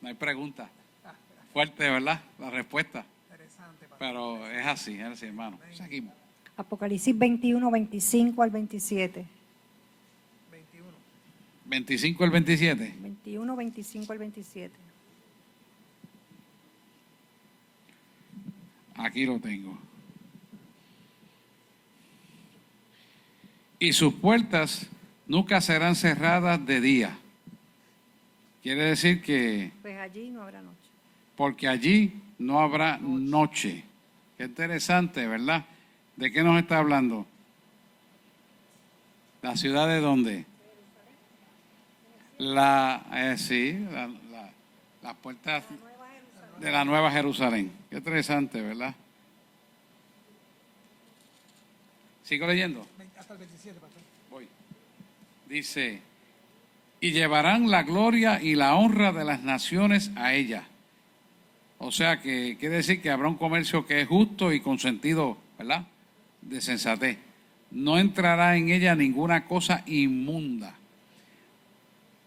No hay pregunta. Fuerte, ¿verdad? La respuesta. Pero es así, hermano. Seguimos. Apocalipsis 21, 25 al 27. 25 al 27. 21, 25 al 27. Aquí lo tengo. Y sus puertas nunca serán cerradas de día. Quiere decir que Pues allí no habrá noche. porque allí no habrá noche. Qué interesante, ¿verdad? ¿De qué nos está hablando? ¿La ciudad de dónde? Las puertas de la Nueva Jerusalén. Qué interesante, ¿verdad? ¿Sigo leyendo? Hasta el 27, pastor. Voy. Dice, y llevarán la gloria y la honra de las naciones a ella. O sea que quiere decir que habrá un comercio que es justo y con sentido, ¿verdad?, de sensatez. No entrará en ella ninguna cosa inmunda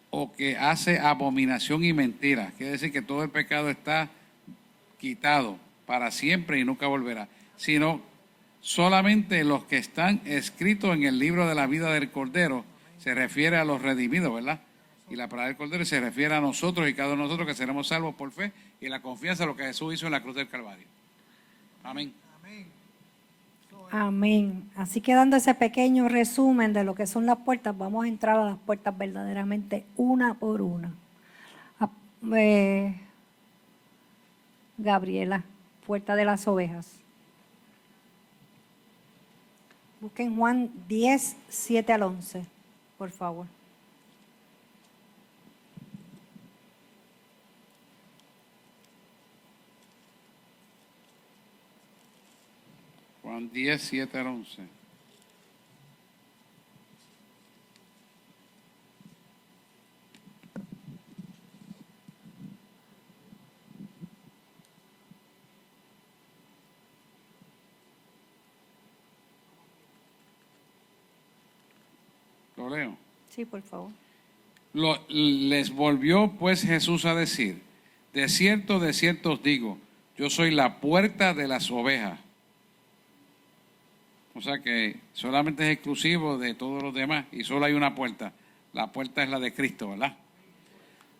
o que hace abominación y mentira. Quiere decir que todo el pecado está quitado para siempre y nunca volverá, sino solamente los que están escritos en el libro de la vida del Cordero. Se refiere a los redimidos, ¿verdad? Y la palabra del Cordero se refiere a nosotros y cada uno de nosotros que seremos salvos por fe y la confianza en lo que Jesús hizo en la cruz del Calvario. Amén. Amén. Así que dando ese pequeño resumen de lo que son las puertas, vamos a entrar a las puertas verdaderamente una por una. Gabriela, puerta de las ovejas. Busquen Juan 10, 7 al 11, por favor. Juan 10, 7 al 11. Lo leo. Sí, por favor. Les volvió pues Jesús a decir, de cierto os digo, yo soy la puerta de las ovejas. O sea que solamente es exclusivo de todos los demás y solo hay una puerta. La puerta es la de Cristo, ¿verdad?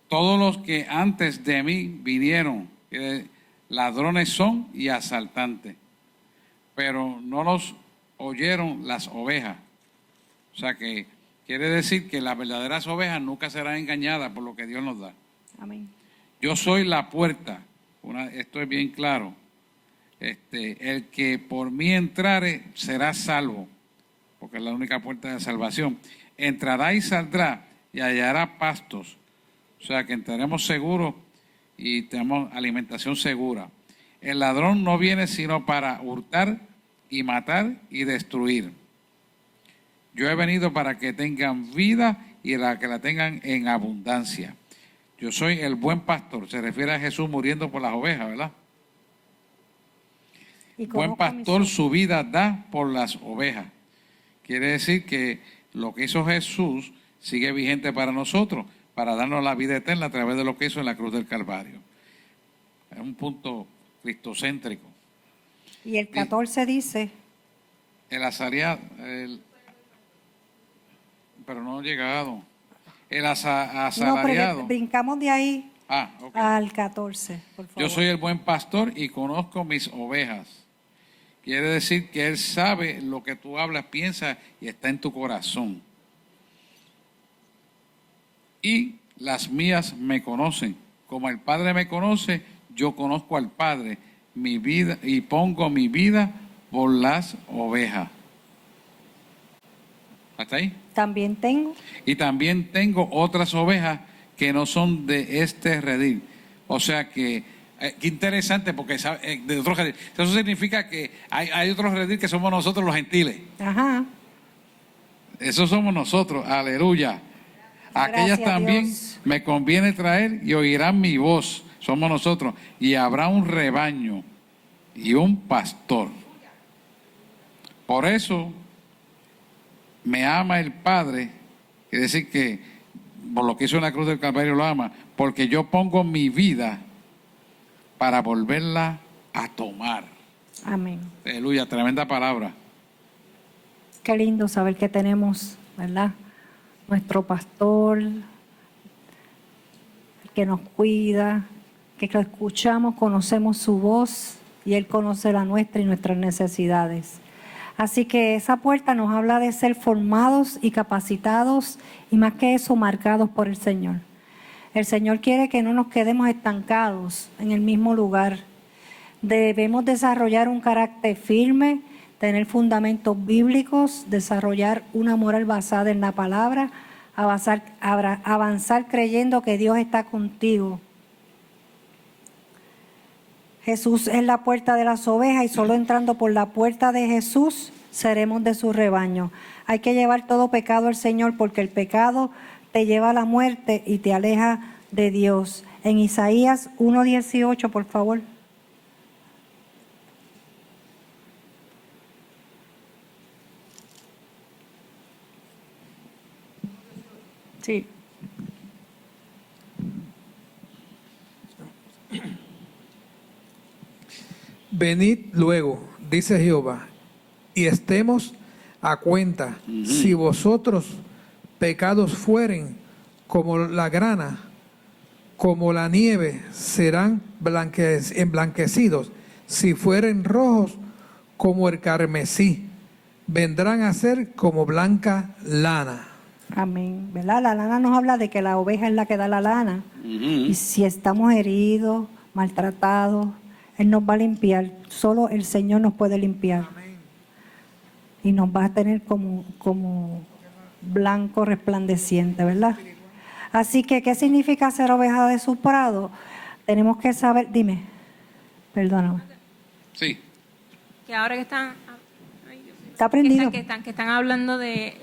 Todos los que antes de mí vinieron, ladrones son y asaltantes, pero no los oyeron las ovejas. O sea que quiere decir que las verdaderas ovejas nunca serán engañadas por lo que Dios nos da. Amén. Yo soy la puerta. Esto es bien claro. El que por mí entrare será salvo, porque es la única puerta de salvación. Entrará y saldrá y hallará pastos. O sea que entraremos seguros y tenemos alimentación segura. El ladrón no viene sino para hurtar y matar y destruir. Yo he venido para que tengan vida y que la tengan en abundancia. Yo soy el buen pastor. Se refiere a Jesús muriendo por las ovejas, ¿verdad? Buen pastor su vida da por las ovejas. Quiere decir que lo que hizo Jesús sigue vigente para nosotros, para darnos la vida eterna a través de lo que hizo en la cruz del Calvario. Es un punto cristocéntrico. Y el 14 dice... El asalariado, pero no ha llegado. El asalariado. No, brincamos de ahí Okay. al 14, por favor. Yo soy el buen pastor y conozco mis ovejas. Quiere decir que Él sabe lo que tú hablas, piensas y está en tu corazón. Y las mías me conocen. Como el Padre me conoce, yo conozco al Padre, mi vida, y pongo mi vida por las ovejas. ¿Hasta ahí? También tengo. Y también tengo otras ovejas que no son de este redil. O sea que, qué interesante, porque de otros redil. Eso significa que hay otros redil que somos nosotros los gentiles. Ajá. Eso somos nosotros, aleluya. Aquellas Gracias, también Dios. me conviene traer y oirán mi voz. Somos nosotros. Y habrá un rebaño y un pastor. Por eso me ama el Padre. Quiere decir que por lo que hizo en la cruz del Calvario lo ama. Porque yo pongo mi vida para volverla a tomar. Amén. Aleluya, tremenda palabra. Qué lindo saber que tenemos, ¿verdad? Nuestro pastor, el que nos cuida, que lo escuchamos, conocemos su voz y Él conoce la nuestra y nuestras necesidades. Así que esa puerta nos habla de ser formados y capacitados y más que eso, marcados por el Señor. El Señor quiere que no nos quedemos estancados en el mismo lugar. Debemos desarrollar un carácter firme, tener fundamentos bíblicos, desarrollar una moral basada en la palabra, avanzar creyendo que Dios está contigo. Jesús es la puerta de las ovejas y solo entrando por la puerta de Jesús seremos de su rebaño. Hay que llevar todo pecado al Señor porque el pecado te lleva a la muerte y te aleja de Dios. En Isaías 1:18, por favor. Sí. Venid luego, dice Jehová, y estemos a cuenta. Si vosotros pecados fueren como la grana, como la nieve, serán emblanquecidos. Si fueren rojos como el carmesí, vendrán a ser como blanca lana. Amén. ¿Verdad? La lana nos habla de que la oveja es la que da la lana. Y si estamos heridos, maltratados, Él nos va a limpiar. Solo el Señor nos puede limpiar. Y nos va a tener como blanco resplandeciente, ¿verdad? Así que, ¿qué significa ser oveja de su prado? Tenemos que saber, dime, perdóname. Sí. Que ahora que están... Está prendido. Que están hablando de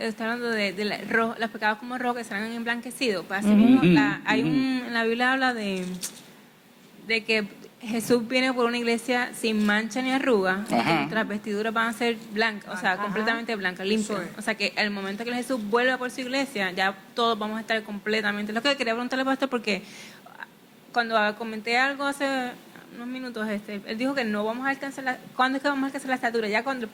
los pecados como rojos que serán emblanquecidos. Pues así mismo, en la Biblia habla de que Jesús viene por una iglesia sin mancha ni arruga, y que nuestras vestiduras van a ser blancas, o sea, completamente blancas, limpias. O sea, que el momento que Jesús vuelva por su iglesia, ya todos vamos a estar completamente. Lo que quería preguntarle, pastor, porque cuando comenté algo hace unos minutos, él dijo que no vamos a alcanzar ¿cuándo es que vamos a alcanzar la estatura? Ya cuando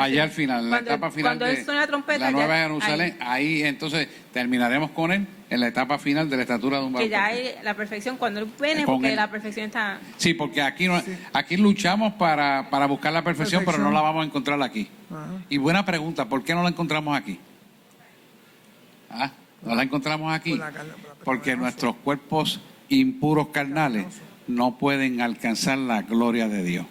allá al final, en la etapa final cuando de él suena la trompeta, la Nueva ya, Jerusalén, ahí entonces terminaremos con él en la etapa final de la estatura de un varón que ya perfecto. hay la perfección cuando él viene, Con porque él. la perfección está... Sí, porque aquí luchamos para buscar la perfección, pero no la vamos a encontrar aquí. Y buena pregunta, ¿por qué no la encontramos aquí? No la encontramos aquí porque nuestros cuerpos impuros carnales no pueden alcanzar la gloria de Dios.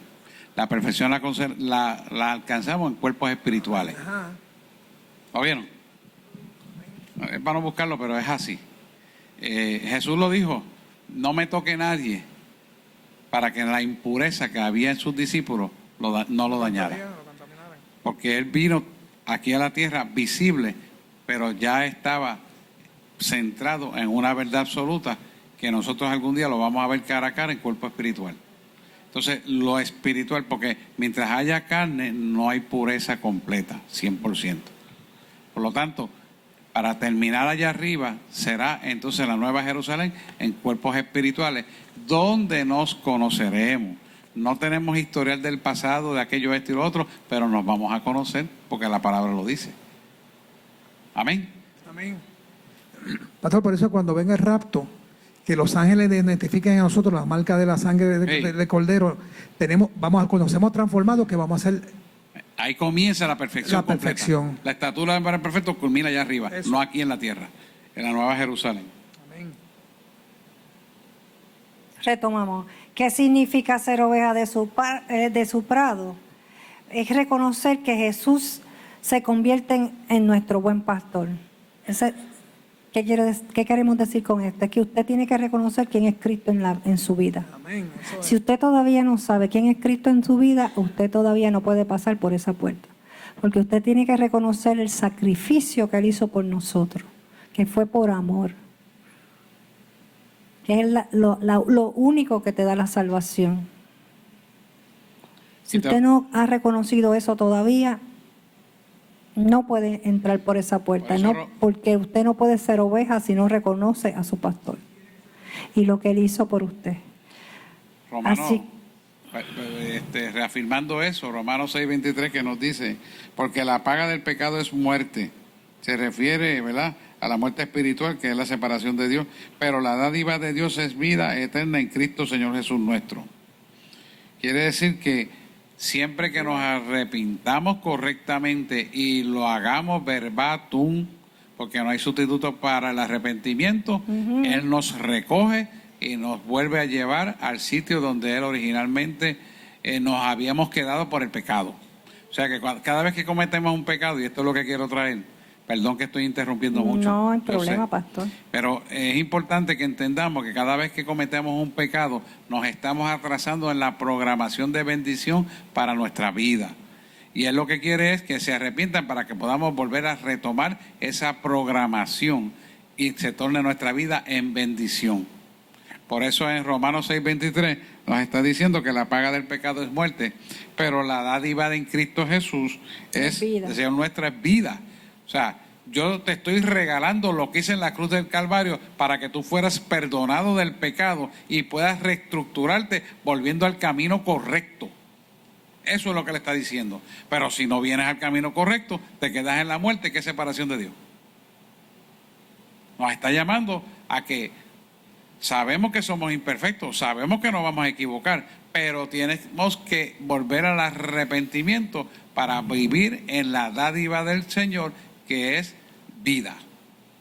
La perfección la alcanzamos en cuerpos espirituales. ¿Lo vieron? Es para no buscarlo, pero es así. Jesús lo dijo, no me toque nadie para que la impureza que había en sus discípulos no lo dañara. Porque Él vino aquí a la tierra visible, pero ya estaba centrado en una verdad absoluta que nosotros algún día lo vamos a ver cara a cara en cuerpo espiritual. Entonces, lo espiritual, porque mientras haya carne, no hay pureza completa, 100%. Por lo tanto, para terminar allá arriba, será entonces la Nueva Jerusalén en cuerpos espirituales, donde nos conoceremos. No tenemos historial del pasado, de aquello, esto y lo otro, pero nos vamos a conocer porque la palabra lo dice. Amén. Amén. Pastor, por eso cuando venga el rapto, que los ángeles identifiquen a nosotros la marca de la sangre de Cordero, conocemos transformados que vamos a ser... Ahí comienza la perfección completa. Perfección. La estatura del varón perfecto culmina allá arriba, no aquí en la tierra, en la Nueva Jerusalén. Amén. Retomamos. ¿Qué significa ser oveja de su prado? Es reconocer que Jesús se convierte en nuestro buen pastor. ¿Qué queremos decir con esto? Es que usted tiene que reconocer quién es Cristo en su vida. Amén. Si usted todavía no sabe quién es Cristo en su vida, usted todavía no puede pasar por esa puerta. Porque usted tiene que reconocer el sacrificio que Él hizo por nosotros. que fue por amor, que es lo único que te da la salvación. Si usted no ha reconocido eso todavía, no puede entrar por esa puerta, porque usted no puede ser oveja si no reconoce a su pastor y lo que él hizo por usted. Reafirmando eso, Romanos 6:23, que nos dice, porque la paga del pecado es muerte. Se refiere, ¿verdad?, a la muerte espiritual, que es la separación de Dios, pero la dádiva de Dios es vida eterna en Cristo Señor Jesús nuestro. Quiere decir que siempre que nos arrepintamos correctamente y lo hagamos verbatim, porque no hay sustituto para el arrepentimiento, Él nos recoge y nos vuelve a llevar al sitio donde Él originalmente nos habíamos quedado por el pecado. O sea que cada vez que cometemos un pecado, y esto es lo que quiero traer, perdón que estoy interrumpiendo mucho. No hay problema, pastor. Pero es importante que entendamos que cada vez que cometemos un pecado, nos estamos atrasando en la programación de bendición para nuestra vida. Y Él lo que quiere es que se arrepientan para que podamos volver a retomar esa programación y se torne nuestra vida en bendición. Por eso en Romanos 6:23 nos está diciendo que la paga del pecado es muerte, pero la dádiva de en Cristo Jesús es vida. El Señor nuestra es vida. O sea, yo te estoy regalando lo que hice en la cruz del Calvario para que tú fueras perdonado del pecado y puedas reestructurarte volviendo al camino correcto. Eso es lo que le está diciendo. Pero si no vienes al camino correcto, te quedas en la muerte, que es separación de Dios. Nos está llamando a que sabemos que somos imperfectos, sabemos que nos vamos a equivocar, pero tenemos que volver al arrepentimiento para vivir en la dádiva del Señor, que es vida.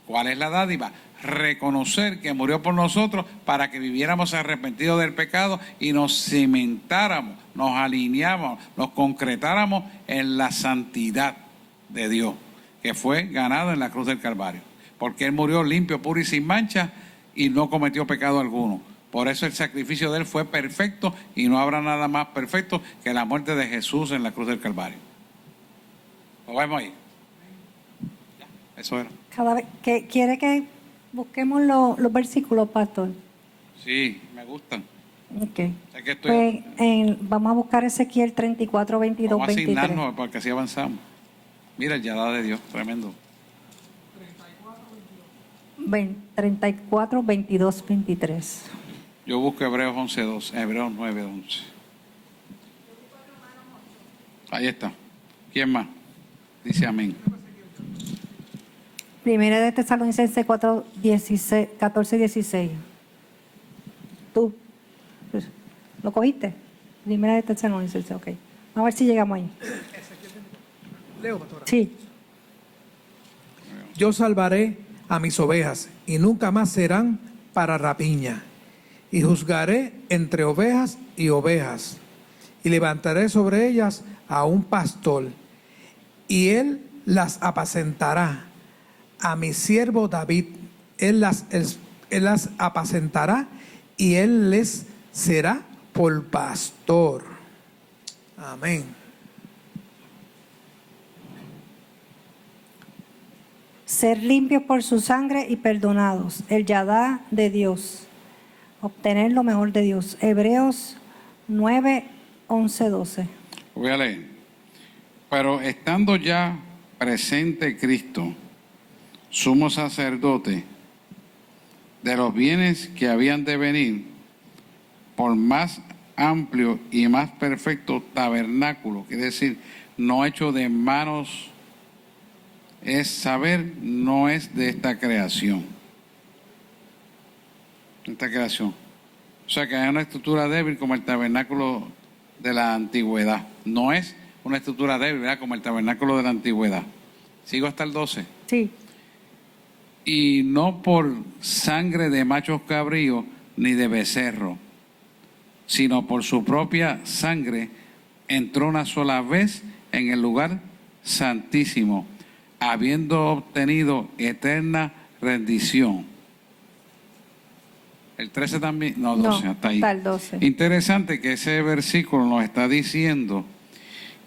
¿Cuál es la dádiva? Reconocer que murió por nosotros para que viviéramos arrepentidos del pecado y nos cimentáramos, nos alineáramos, nos concretáramos en la santidad de Dios, que fue ganado en la cruz del Calvario. Porque Él murió limpio, puro y sin mancha y no cometió pecado alguno. Por eso el sacrificio de Él fue perfecto y no habrá nada más perfecto que la muerte de Jesús en la cruz del Calvario. ¿Lo vemos ahí? Eso era. Cada vez que quiere que busquemos los versículos, pastor. Sí, me gustan. Okay. Es que estoy... vamos a buscar Ezequiel 34, 22, vamos a 23. asignarnos para que así avanzamos. Mira el yadá de Dios, tremendo. 34, 22, 23. Yo busco Hebreos 11:12, Hebreos 9:11. Ahí está. ¿Quién más? Dice amén. Primera de Tesalonicenses 4, 16, 14, 16. ¿Tú? ¿Lo cogiste? Primera de Tesalonicenses, ok. A ver si llegamos ahí. Leo, pastora. Sí. Yo salvaré a mis ovejas y nunca más serán para rapiña. Y juzgaré entre ovejas y ovejas. Y levantaré sobre ellas a un pastor. Y él las apacentará. A mi siervo David, él las apacentará y él les será por pastor. Amén. Ser limpios por su sangre y perdonados. El yadá de Dios. Obtener lo mejor de Dios. Hebreos 9, 11, 12. Voy a leer. Pero estando ya presente Cristo, sumo sacerdote de los bienes que habían de venir, por más amplio y más perfecto tabernáculo, quiere decir, no hecho de manos, es saber, no es de esta creación. Esta creación. O sea que hay una estructura débil como el tabernáculo de la antigüedad. No es una estructura débil, ¿verdad? Como el tabernáculo de la antigüedad. ¿Sigo hasta el 12? Sí. Y no por sangre de machos cabríos ni de becerro, sino por su propia sangre entró una sola vez en el lugar santísimo, habiendo obtenido eterna rendición. El 13 también, no, 12, hasta ahí. Hasta el 12. Interesante que ese versículo nos está diciendo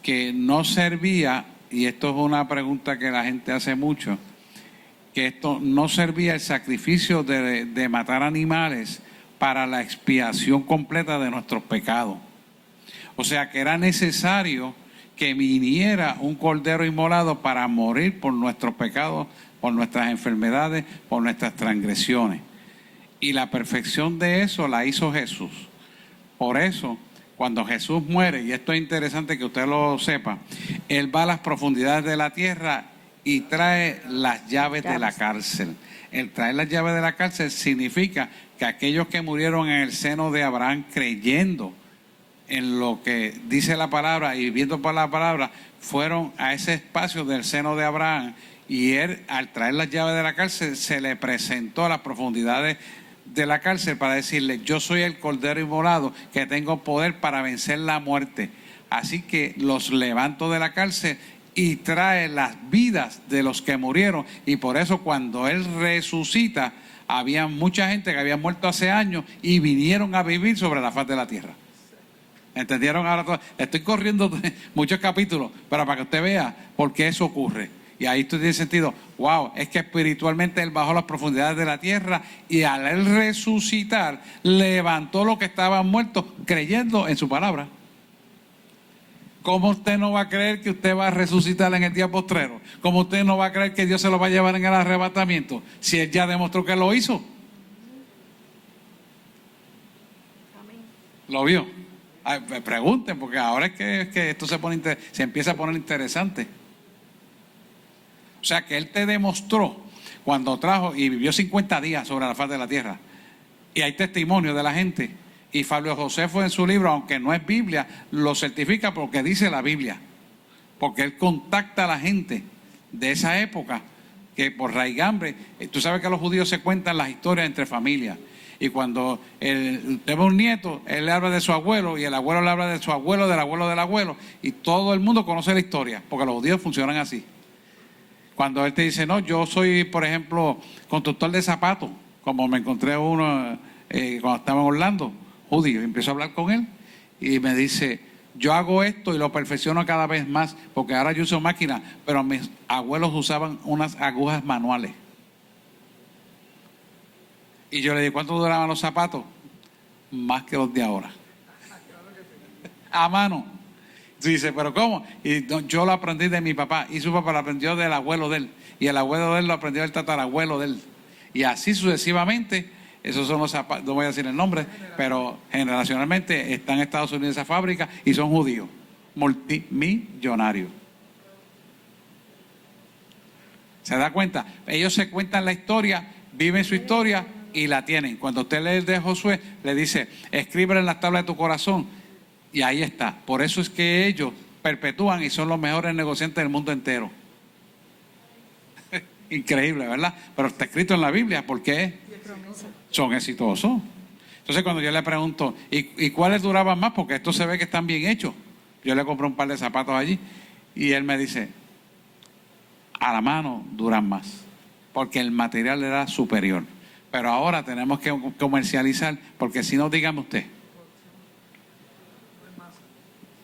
que no servía, y esto es una pregunta que la gente hace mucho, que esto no servía el sacrificio de matar animales para la expiación completa de nuestros pecados. O sea que era necesario que viniera un cordero inmolado para morir por nuestros pecados, por nuestras enfermedades, por nuestras transgresiones. Y la perfección de eso la hizo Jesús. Por eso, cuando Jesús muere, y esto es interesante que usted lo sepa, Él va a las profundidades de la tierra y trae las llaves de la cárcel. El traer las llaves de la cárcel significa que aquellos que murieron en el seno de Abraham creyendo en lo que dice la palabra y viviendo por la palabra, fueron a ese espacio del seno de Abraham, y él, al traer las llaves de la cárcel, se le presentó a las profundidades de la cárcel para decirle: yo soy el cordero inmolado que tengo poder para vencer la muerte. Así que los levanto de la cárcel y trae las vidas de los que murieron. Y por eso cuando él resucita, había mucha gente que había muerto hace años y vinieron a vivir sobre la faz de la tierra. ¿Entendieron ahora todo? Estoy corriendo muchos capítulos, pero para que usted vea por qué eso ocurre. Y ahí esto tiene sentido. Wow, es que espiritualmente él bajó las profundidades de la tierra y al él resucitar, levantó los que estaban muertos creyendo en su palabra. ¿Cómo usted no va a creer que usted va a resucitar en el día postrero? ¿Cómo usted no va a creer que Dios se lo va a llevar en el arrebatamiento si él ya demostró que lo hizo? ¿Lo vio? Ay, me pregunten, porque ahora es que esto se empieza a poner interesante. O sea que él te demostró cuando trajo y vivió 50 días sobre la faz de la tierra. Y hay testimonio de la gente. Y Fabio Josefo en su libro, aunque no es Biblia, lo certifica porque dice la Biblia. Porque él contacta a la gente de esa época que por raigambre, tú sabes que los judíos se cuentan las historias entre familias. Y cuando él tiene un nieto, él le habla de su abuelo y el abuelo le habla de su abuelo, del abuelo del abuelo. Y todo el mundo conoce la historia, porque los judíos funcionan así. Cuando él te dice: no, yo soy, por ejemplo, constructor de zapatos, como me encontré uno cuando estaba en Orlando, judío, y empiezo a hablar con él y me dice: yo hago esto y lo perfecciono cada vez más, porque ahora yo uso máquinas, pero mis abuelos usaban unas agujas manuales. Y yo le dije: ¿cuánto duraban los zapatos? Más que los de ahora. A mano. Tú dices: ¿pero cómo? Y yo lo aprendí de mi papá, y su papá lo aprendió del abuelo de él, y el abuelo de él lo aprendió del tatarabuelo de él. Y así sucesivamente. Esos son los zapatos, no voy a decir el nombre, pero generacionalmente están en Estados Unidos esa fábrica y son judíos, multimillonarios. ¿Se da cuenta? Ellos se cuentan la historia, viven su historia y la tienen. Cuando usted lee el de Josué, le dice: escríbelo en la tabla de tu corazón. Y ahí está. Por eso es que ellos perpetúan y son los mejores negociantes del mundo entero. Increíble, ¿verdad? Pero está escrito en la Biblia. ¿Por qué? Son exitosos. Entonces cuando yo le pregunto: ¿y cuáles duraban más? Porque esto se ve que están bien hechos. Yo le compré un par de zapatos allí y él me dice: a la mano duran más, porque el material era superior. Pero ahora tenemos que comercializar, porque si no, dígame usted,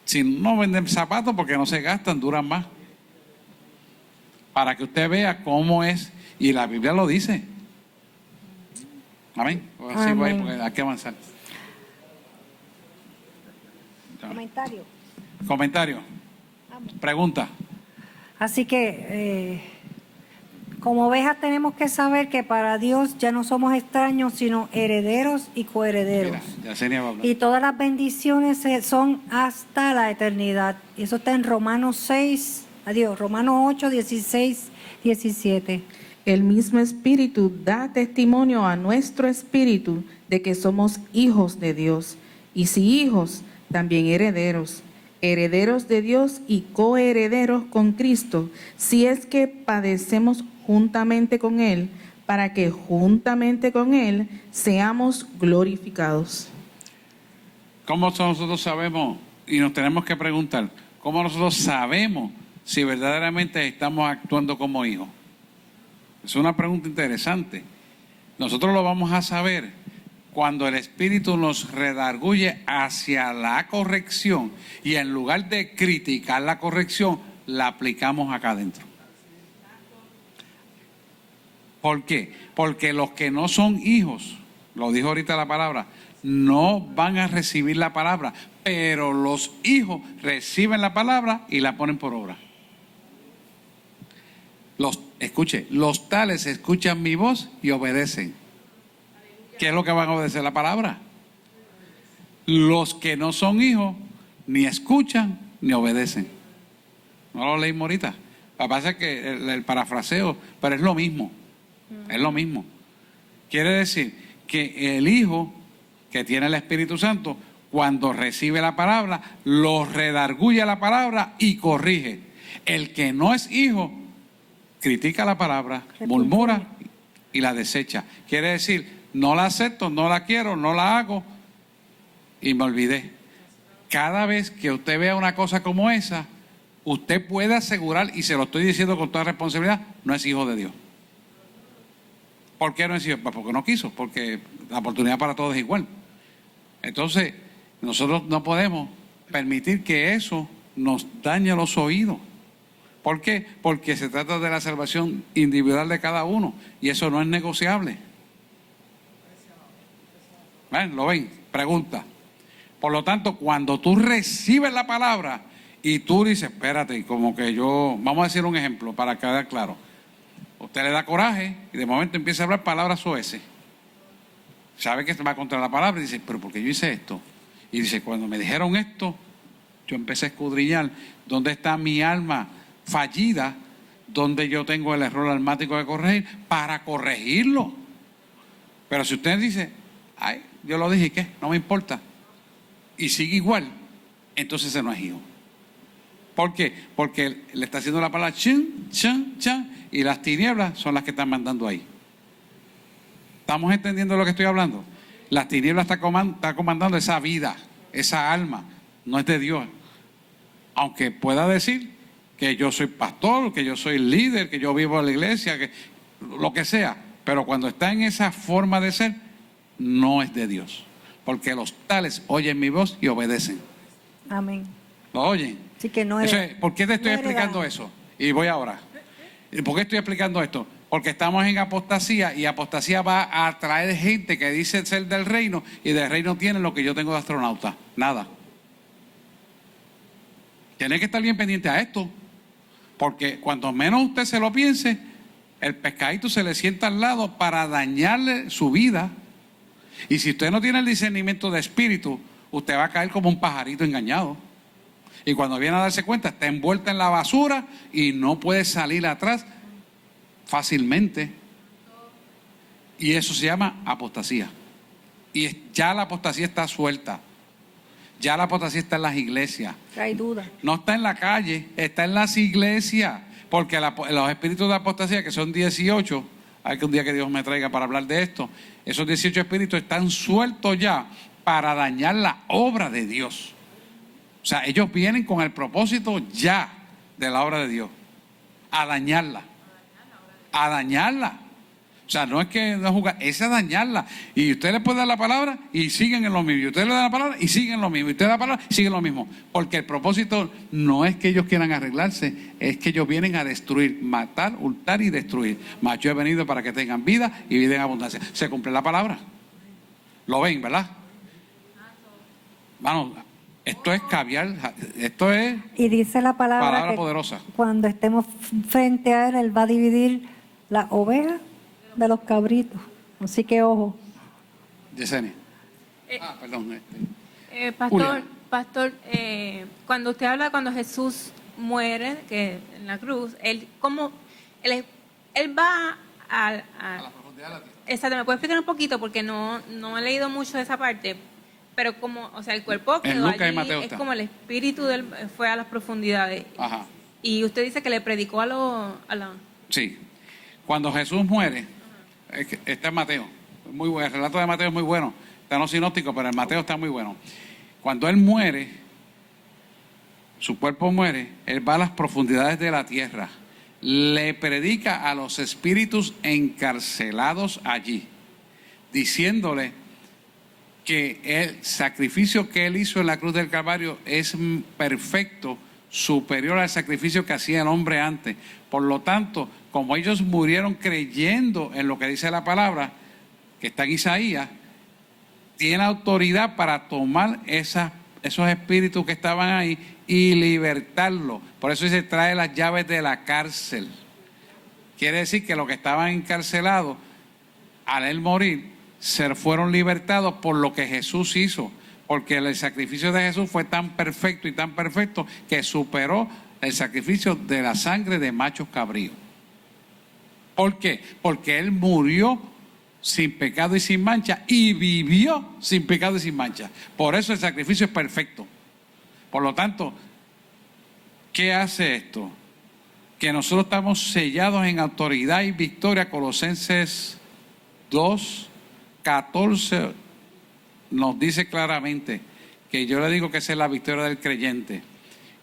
si no venden zapatos porque no se gastan, duran más. Para que usted vea cómo es, y la Biblia lo dice. Amén. Pues así voy, porque hay que avanzar. Comentario. Pregunta. Así que, como ovejas, tenemos que saber que para Dios ya no somos extraños, sino herederos y coherederos. Mira, Yesenia va a hablar. Y todas las bendiciones son hasta la eternidad. Y eso está en Romanos 6, Romanos 8, 16, 17. El mismo Espíritu da testimonio a nuestro espíritu de que somos hijos de Dios. Y si hijos, también herederos. Herederos de Dios y coherederos con Cristo, si es que padecemos juntamente con Él, para que juntamente con Él seamos glorificados. ¿Cómo nosotros sabemos? Y nos tenemos que preguntar: ¿cómo nosotros sabemos si verdaderamente estamos actuando como hijos? Es una pregunta interesante. Nosotros lo vamos a saber cuando el Espíritu nos redarguye hacia la corrección y en lugar de criticar la corrección, la aplicamos acá adentro. ¿Por qué? Porque los que no son hijos, lo dijo ahorita la palabra, no van a recibir la palabra, pero los hijos reciben la palabra y la ponen por obra. Los tales escuchan mi voz y obedecen. ¿Qué es lo que van a obedecer? La palabra. Los que no son hijos ni escuchan ni obedecen. No lo leímos ahorita. Lo que pasa es que el parafraseo, pero es lo mismo. Es lo mismo. Quiere decir que el hijo que tiene el Espíritu Santo, cuando recibe la palabra, lo redarguye la palabra y corrige. El que no es hijo, critica la palabra, murmura y la desecha. Quiere decir, no la acepto, no la quiero, no la hago y me olvidé. Cada vez que usted vea una cosa como esa, usted puede asegurar, y se lo estoy diciendo con toda responsabilidad, no es hijo de Dios. ¿Por qué no es hijo? Pues porque no quiso, porque la oportunidad para todos es igual. Entonces, nosotros no podemos permitir que eso nos dañe los oídos. ¿Por qué? Porque se trata de la salvación individual de cada uno y eso no es negociable. ¿Ven? ¿Lo ven? Pregunta. Por lo tanto, cuando tú recibes la palabra y tú dices, espérate, como que yo, vamos a decir un ejemplo para quedar claro. Usted le da coraje y de momento empieza a hablar palabras soeces. Sabe que se va contra la palabra y dice, pero ¿por qué yo hice esto? Y dice, cuando me dijeron esto, yo empecé a escudriñar dónde está mi alma fallida, donde yo tengo el error almático de corregir, para corregirlo. Pero si usted dice, ay, yo lo dije, ¿qué? No me importa. Y sigue igual, entonces ese no es hijo. ¿Por qué? Porque le está haciendo la palabra chin, chan, chan, y las tinieblas son las que están mandando ahí. ¿Estamos entendiendo lo que estoy hablando? Las tinieblas está comandando esa vida, esa alma, no es de Dios. Aunque pueda decir que yo soy pastor, que yo soy líder, que yo vivo en la iglesia, que lo que sea, pero cuando está en esa forma de ser, no es de Dios. Porque los tales oyen mi voz y obedecen. Amén. ¿Lo oyen? Así que no Eso eres, es, ¿por qué te estoy no eres explicando daño. eso? Y voy ahora. ¿Por qué estoy explicando esto? Porque estamos en apostasía y apostasía va a atraer gente que dice ser del reino y del reino tiene lo que yo tengo de astronauta. Nada. Tiene que estar bien pendiente a esto. Porque cuanto menos usted se lo piense, el pescadito se le sienta al lado para dañarle su vida. Y si usted no tiene el discernimiento de espíritu, usted va a caer como un pajarito engañado. Y cuando viene a darse cuenta, está envuelta en la basura y no puede salir atrás fácilmente. Y eso se llama apostasía. Y ya la apostasía está suelta. Ya la apostasía está en las iglesias. Trae duda. No está en la calle, está en las iglesias. Porque los espíritus de apostasía, que son 18, hay que un día que Dios me traiga para hablar de esto, esos 18 espíritus están sueltos ya para dañar la obra de Dios. O sea, ellos vienen con el propósito ya de la obra de Dios, a dañarla. A dañarla. O sea, no es que no jugar, es a dañarla. Y usted le puede dar la palabra y siguen en lo mismo. Y usted le da la palabra y siguen en lo mismo. Y usted le da la palabra y siguen en lo mismo. Porque el propósito no es que ellos quieran arreglarse, es que ellos vienen a destruir, matar, hurtar y destruir. Mas yo he venido para que tengan vida y vida en abundancia. Se cumple la palabra. Lo ven, ¿verdad? Vamos, esto es caviar, esto es Y dice la palabra que poderosa. cuando estemos frente a Él va a dividir las ovejas de los cabritos. Así que ojo. Yesenia. Perdón. Pastor, cuando usted habla cuando Jesús muere, que en la cruz, él va a la profundidad de la tierra. Exacto, ¿me puede explicar un poquito? Porque no he leído mucho de esa parte. Pero como, o sea, el cuerpo quedó allí, es como el espíritu de él fue a las profundidades. Ajá. Y usted dice que le predicó a los... Sí. Cuando Jesús muere, está en Mateo. Muy bueno. El relato de Mateo es muy bueno. Está en los sinópticos, pero el Mateo está muy bueno. Cuando él muere, su cuerpo muere, él va a las profundidades de la tierra. Le predica a los espíritus encarcelados allí, diciéndole que el sacrificio que él hizo en la cruz del Calvario es perfecto, superior al sacrificio que hacía el hombre antes. Por lo tanto, como ellos murieron creyendo en lo que dice la palabra, que está en Isaías, tiene autoridad para tomar esos espíritus que estaban ahí y libertarlos. Por eso se trae las llaves de la cárcel. Quiere decir que los que estaban encarcelados, al él morir, se fueron libertados por lo que Jesús hizo. Porque el sacrificio de Jesús fue tan perfecto y tan perfecto que superó el sacrificio de la sangre de machos cabríos. ¿Por qué? Porque Él murió sin pecado y sin mancha y vivió sin pecado y sin mancha. Por eso el sacrificio es perfecto. Por lo tanto, ¿qué hace esto? Que nosotros estamos sellados en autoridad y victoria. Colosenses 2:14 nos dice claramente que yo le digo que esa es la victoria del creyente,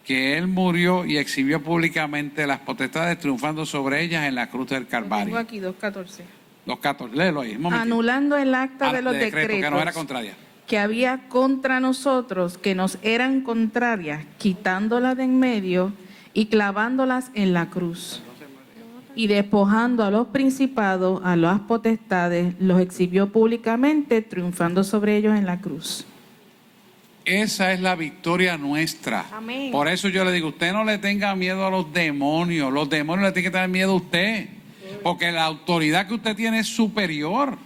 que Él murió y exhibió públicamente las potestades, triunfando sobre ellas en la cruz del Calvario. Tengo aquí 2:14. 2:14, léelo ahí. Un momentito. Anulando el acta de los decretos que nos era contraria, que había contra nosotros, que nos eran contrarias, quitándolas de en medio y clavándolas en la cruz. Y despojando a los principados, a las potestades, los exhibió públicamente, triunfando sobre ellos en la cruz. Esa es la victoria nuestra. Amén. Por eso yo le digo, usted no le tenga miedo a los demonios le tienen que tener miedo a usted, porque la autoridad que usted tiene es superior.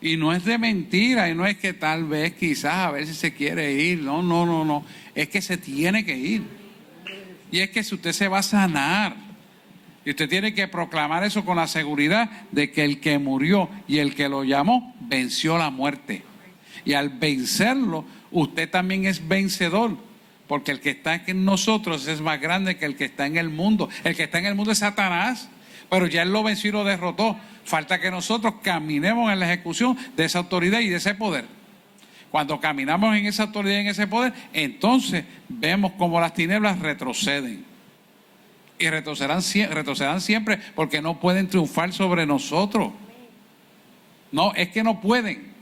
Y no es de mentira, y no es que tal vez, quizás, a ver si se quiere ir. No. Es que se tiene que ir. Y es que si usted se va a sanar, y usted tiene que proclamar eso con la seguridad de que el que murió y el que lo llamó venció la muerte. Y al vencerlo, usted también es vencedor, porque el que está en nosotros es más grande que el que está en el mundo. El que está en el mundo es Satanás, pero ya él lo venció y lo derrotó. Falta que nosotros caminemos en la ejecución de esa autoridad y de ese poder. Cuando caminamos en esa autoridad y en ese poder, entonces vemos como las tinieblas retroceden. Y retrocederán siempre, porque no pueden triunfar sobre nosotros. No, es que no pueden.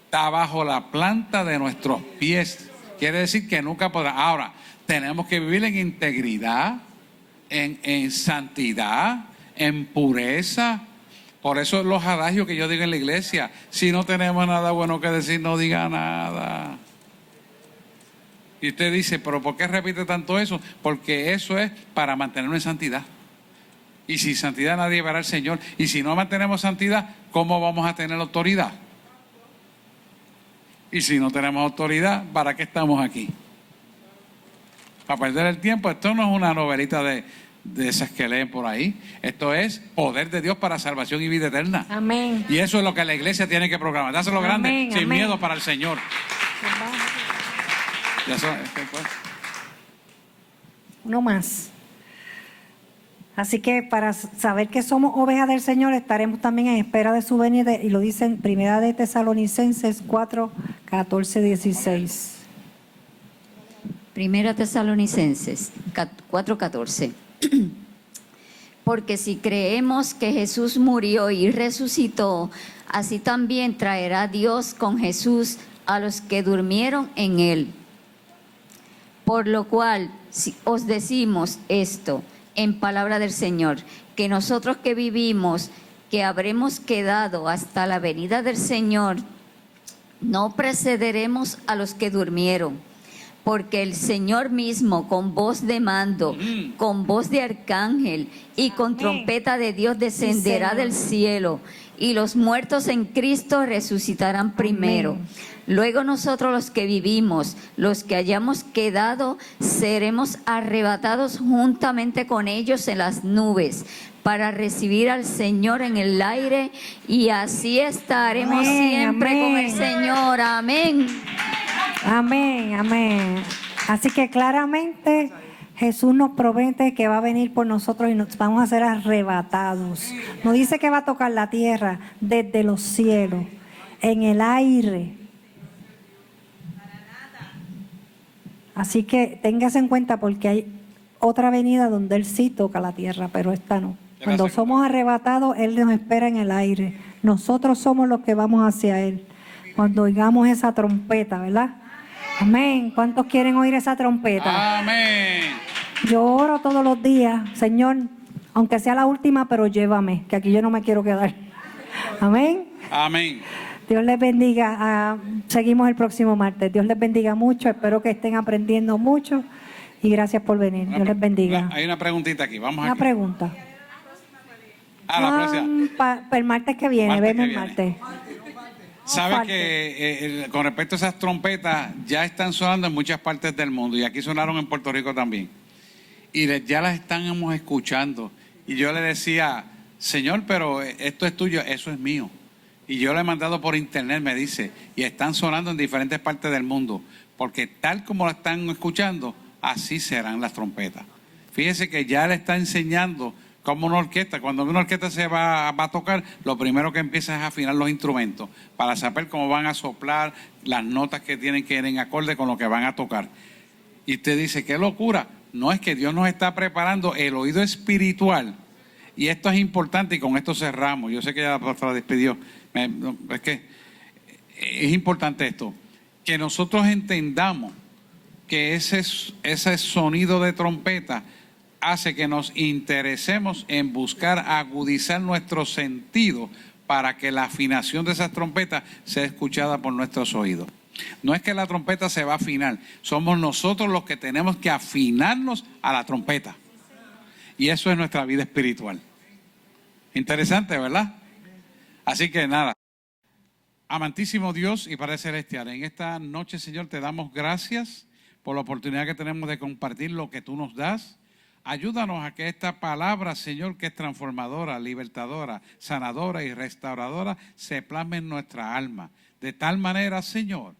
Está bajo la planta de nuestros pies. Quiere decir que nunca podrá. Ahora, tenemos que vivir en integridad, en santidad, en pureza. Por eso los adagios que yo digo en la iglesia: si no tenemos nada bueno que decir, no diga nada. Y usted dice, ¿pero por qué repite tanto eso? Porque eso es para mantenernos en santidad. Y sin santidad nadie verá al Señor. Y si no mantenemos santidad, ¿cómo vamos a tener autoridad? Y si no tenemos autoridad, ¿para qué estamos aquí? Para perder el tiempo. Esto no es una novelita de esas que leen por ahí. Esto es poder de Dios para salvación y vida eterna. Amén. Y eso es lo que la iglesia tiene que proclamar. Dáselo grande, Amén, sin amén. miedo para el Señor. Uno más. Así que para saber que somos ovejas del Señor, estaremos también en espera de su venida, y lo dice en Primera de Tesalonicenses 4:14-16. Primera Tesalonicenses 4:14. Porque si creemos que Jesús murió y resucitó, así también traerá Dios con Jesús a los que durmieron en él. Por lo cual os decimos esto en palabra del Señor, que nosotros que vivimos, que habremos quedado hasta la venida del Señor, no precederemos a los que durmieron. Porque el Señor mismo, con voz de mando, con voz de arcángel y con trompeta de Dios, descenderá del cielo, y los muertos en Cristo resucitarán primero. Amén. Luego nosotros los que vivimos, los que hayamos quedado, seremos arrebatados juntamente con ellos en las nubes, para recibir al Señor en el aire, y así estaremos Amén, siempre amén. con el Señor. Amén. Amén, amén. Así que claramente Jesús nos promete que va a venir por nosotros y nos vamos a ser arrebatados. Nos dice que va a tocar la tierra desde los cielos, en el aire. Así que téngase en cuenta, porque hay otra venida donde Él sí toca la tierra, pero esta no. Cuando somos arrebatados, Él nos espera en el aire. Nosotros somos los que vamos hacia Él. Cuando oigamos esa trompeta, ¿verdad? Amén. ¿Cuántos quieren oír esa trompeta? Amén. Yo oro todos los días, Señor, aunque sea la última, pero llévame, que aquí yo no me quiero quedar. Amén. Amén. Dios les bendiga. Seguimos el próximo martes. Dios les bendiga mucho. Espero que estén aprendiendo mucho. Y gracias por venir. Dios les bendiga. Hay una preguntita aquí. Vamos Una aquí. pregunta. La próxima. Para el martes que viene. Martes Ven que el viene. martes. Sabes Falta. que con respecto a esas trompetas, ya están sonando en muchas partes del mundo. Y aquí sonaron en Puerto Rico también. Y ya las estamos escuchando. Y yo le decía, Señor, pero esto es tuyo, eso es mío. Y yo le he mandado por internet, me dice, y están sonando en diferentes partes del mundo, porque tal como la están escuchando, así serán las trompetas. Fíjese que ya le está enseñando como una orquesta. Cuando una orquesta se va a tocar, lo primero que empieza es a afinar los instrumentos, para saber cómo van a soplar, las notas que tienen que ir en acorde con lo que van a tocar. Y usted dice, qué locura. No, es que Dios nos está preparando el oído espiritual. Y esto es importante, y con esto cerramos. Yo sé que ya la pastora despidió. Es que es importante esto, que nosotros entendamos que ese sonido de trompeta hace que nos interesemos en buscar agudizar nuestro sentido para que la afinación de esas trompetas sea escuchada por nuestros oídos. No es que la trompeta se va a afinar, somos nosotros los que tenemos que afinarnos a la trompeta. Y eso es nuestra vida espiritual. Interesante, ¿verdad? Así que nada, amantísimo Dios y Padre Celestial, en esta noche, Señor, te damos gracias por la oportunidad que tenemos de compartir lo que tú nos das. Ayúdanos a que esta palabra, Señor, que es transformadora, libertadora, sanadora y restauradora, se plasme en nuestra alma. De tal manera, Señor,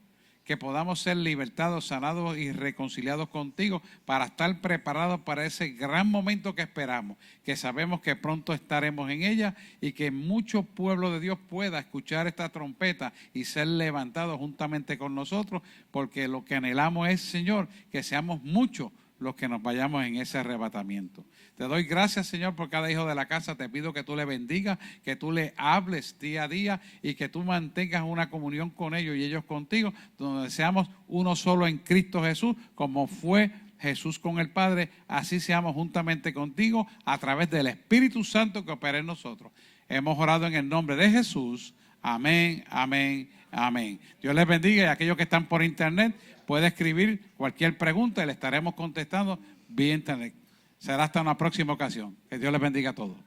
que podamos ser libertados, sanados y reconciliados contigo para estar preparados para ese gran momento que esperamos, que sabemos que pronto estaremos en ella y que mucho pueblo de Dios pueda escuchar esta trompeta y ser levantado juntamente con nosotros, porque lo que anhelamos es, Señor, que seamos muchos los que nos vayamos en ese arrebatamiento. Te doy gracias, Señor, por cada hijo de la casa. Te pido que tú le bendigas, que tú le hables día a día y que tú mantengas una comunión con ellos y ellos contigo, donde seamos uno solo en Cristo Jesús, como fue Jesús con el Padre. Así seamos juntamente contigo a través del Espíritu Santo que opera en nosotros. Hemos orado en el nombre de Jesús. Amén, amén, amén. Dios les bendiga, y aquellos que están por internet puede escribir cualquier pregunta y le estaremos contestando vía internet. Será hasta una próxima ocasión. Que Dios les bendiga a todos.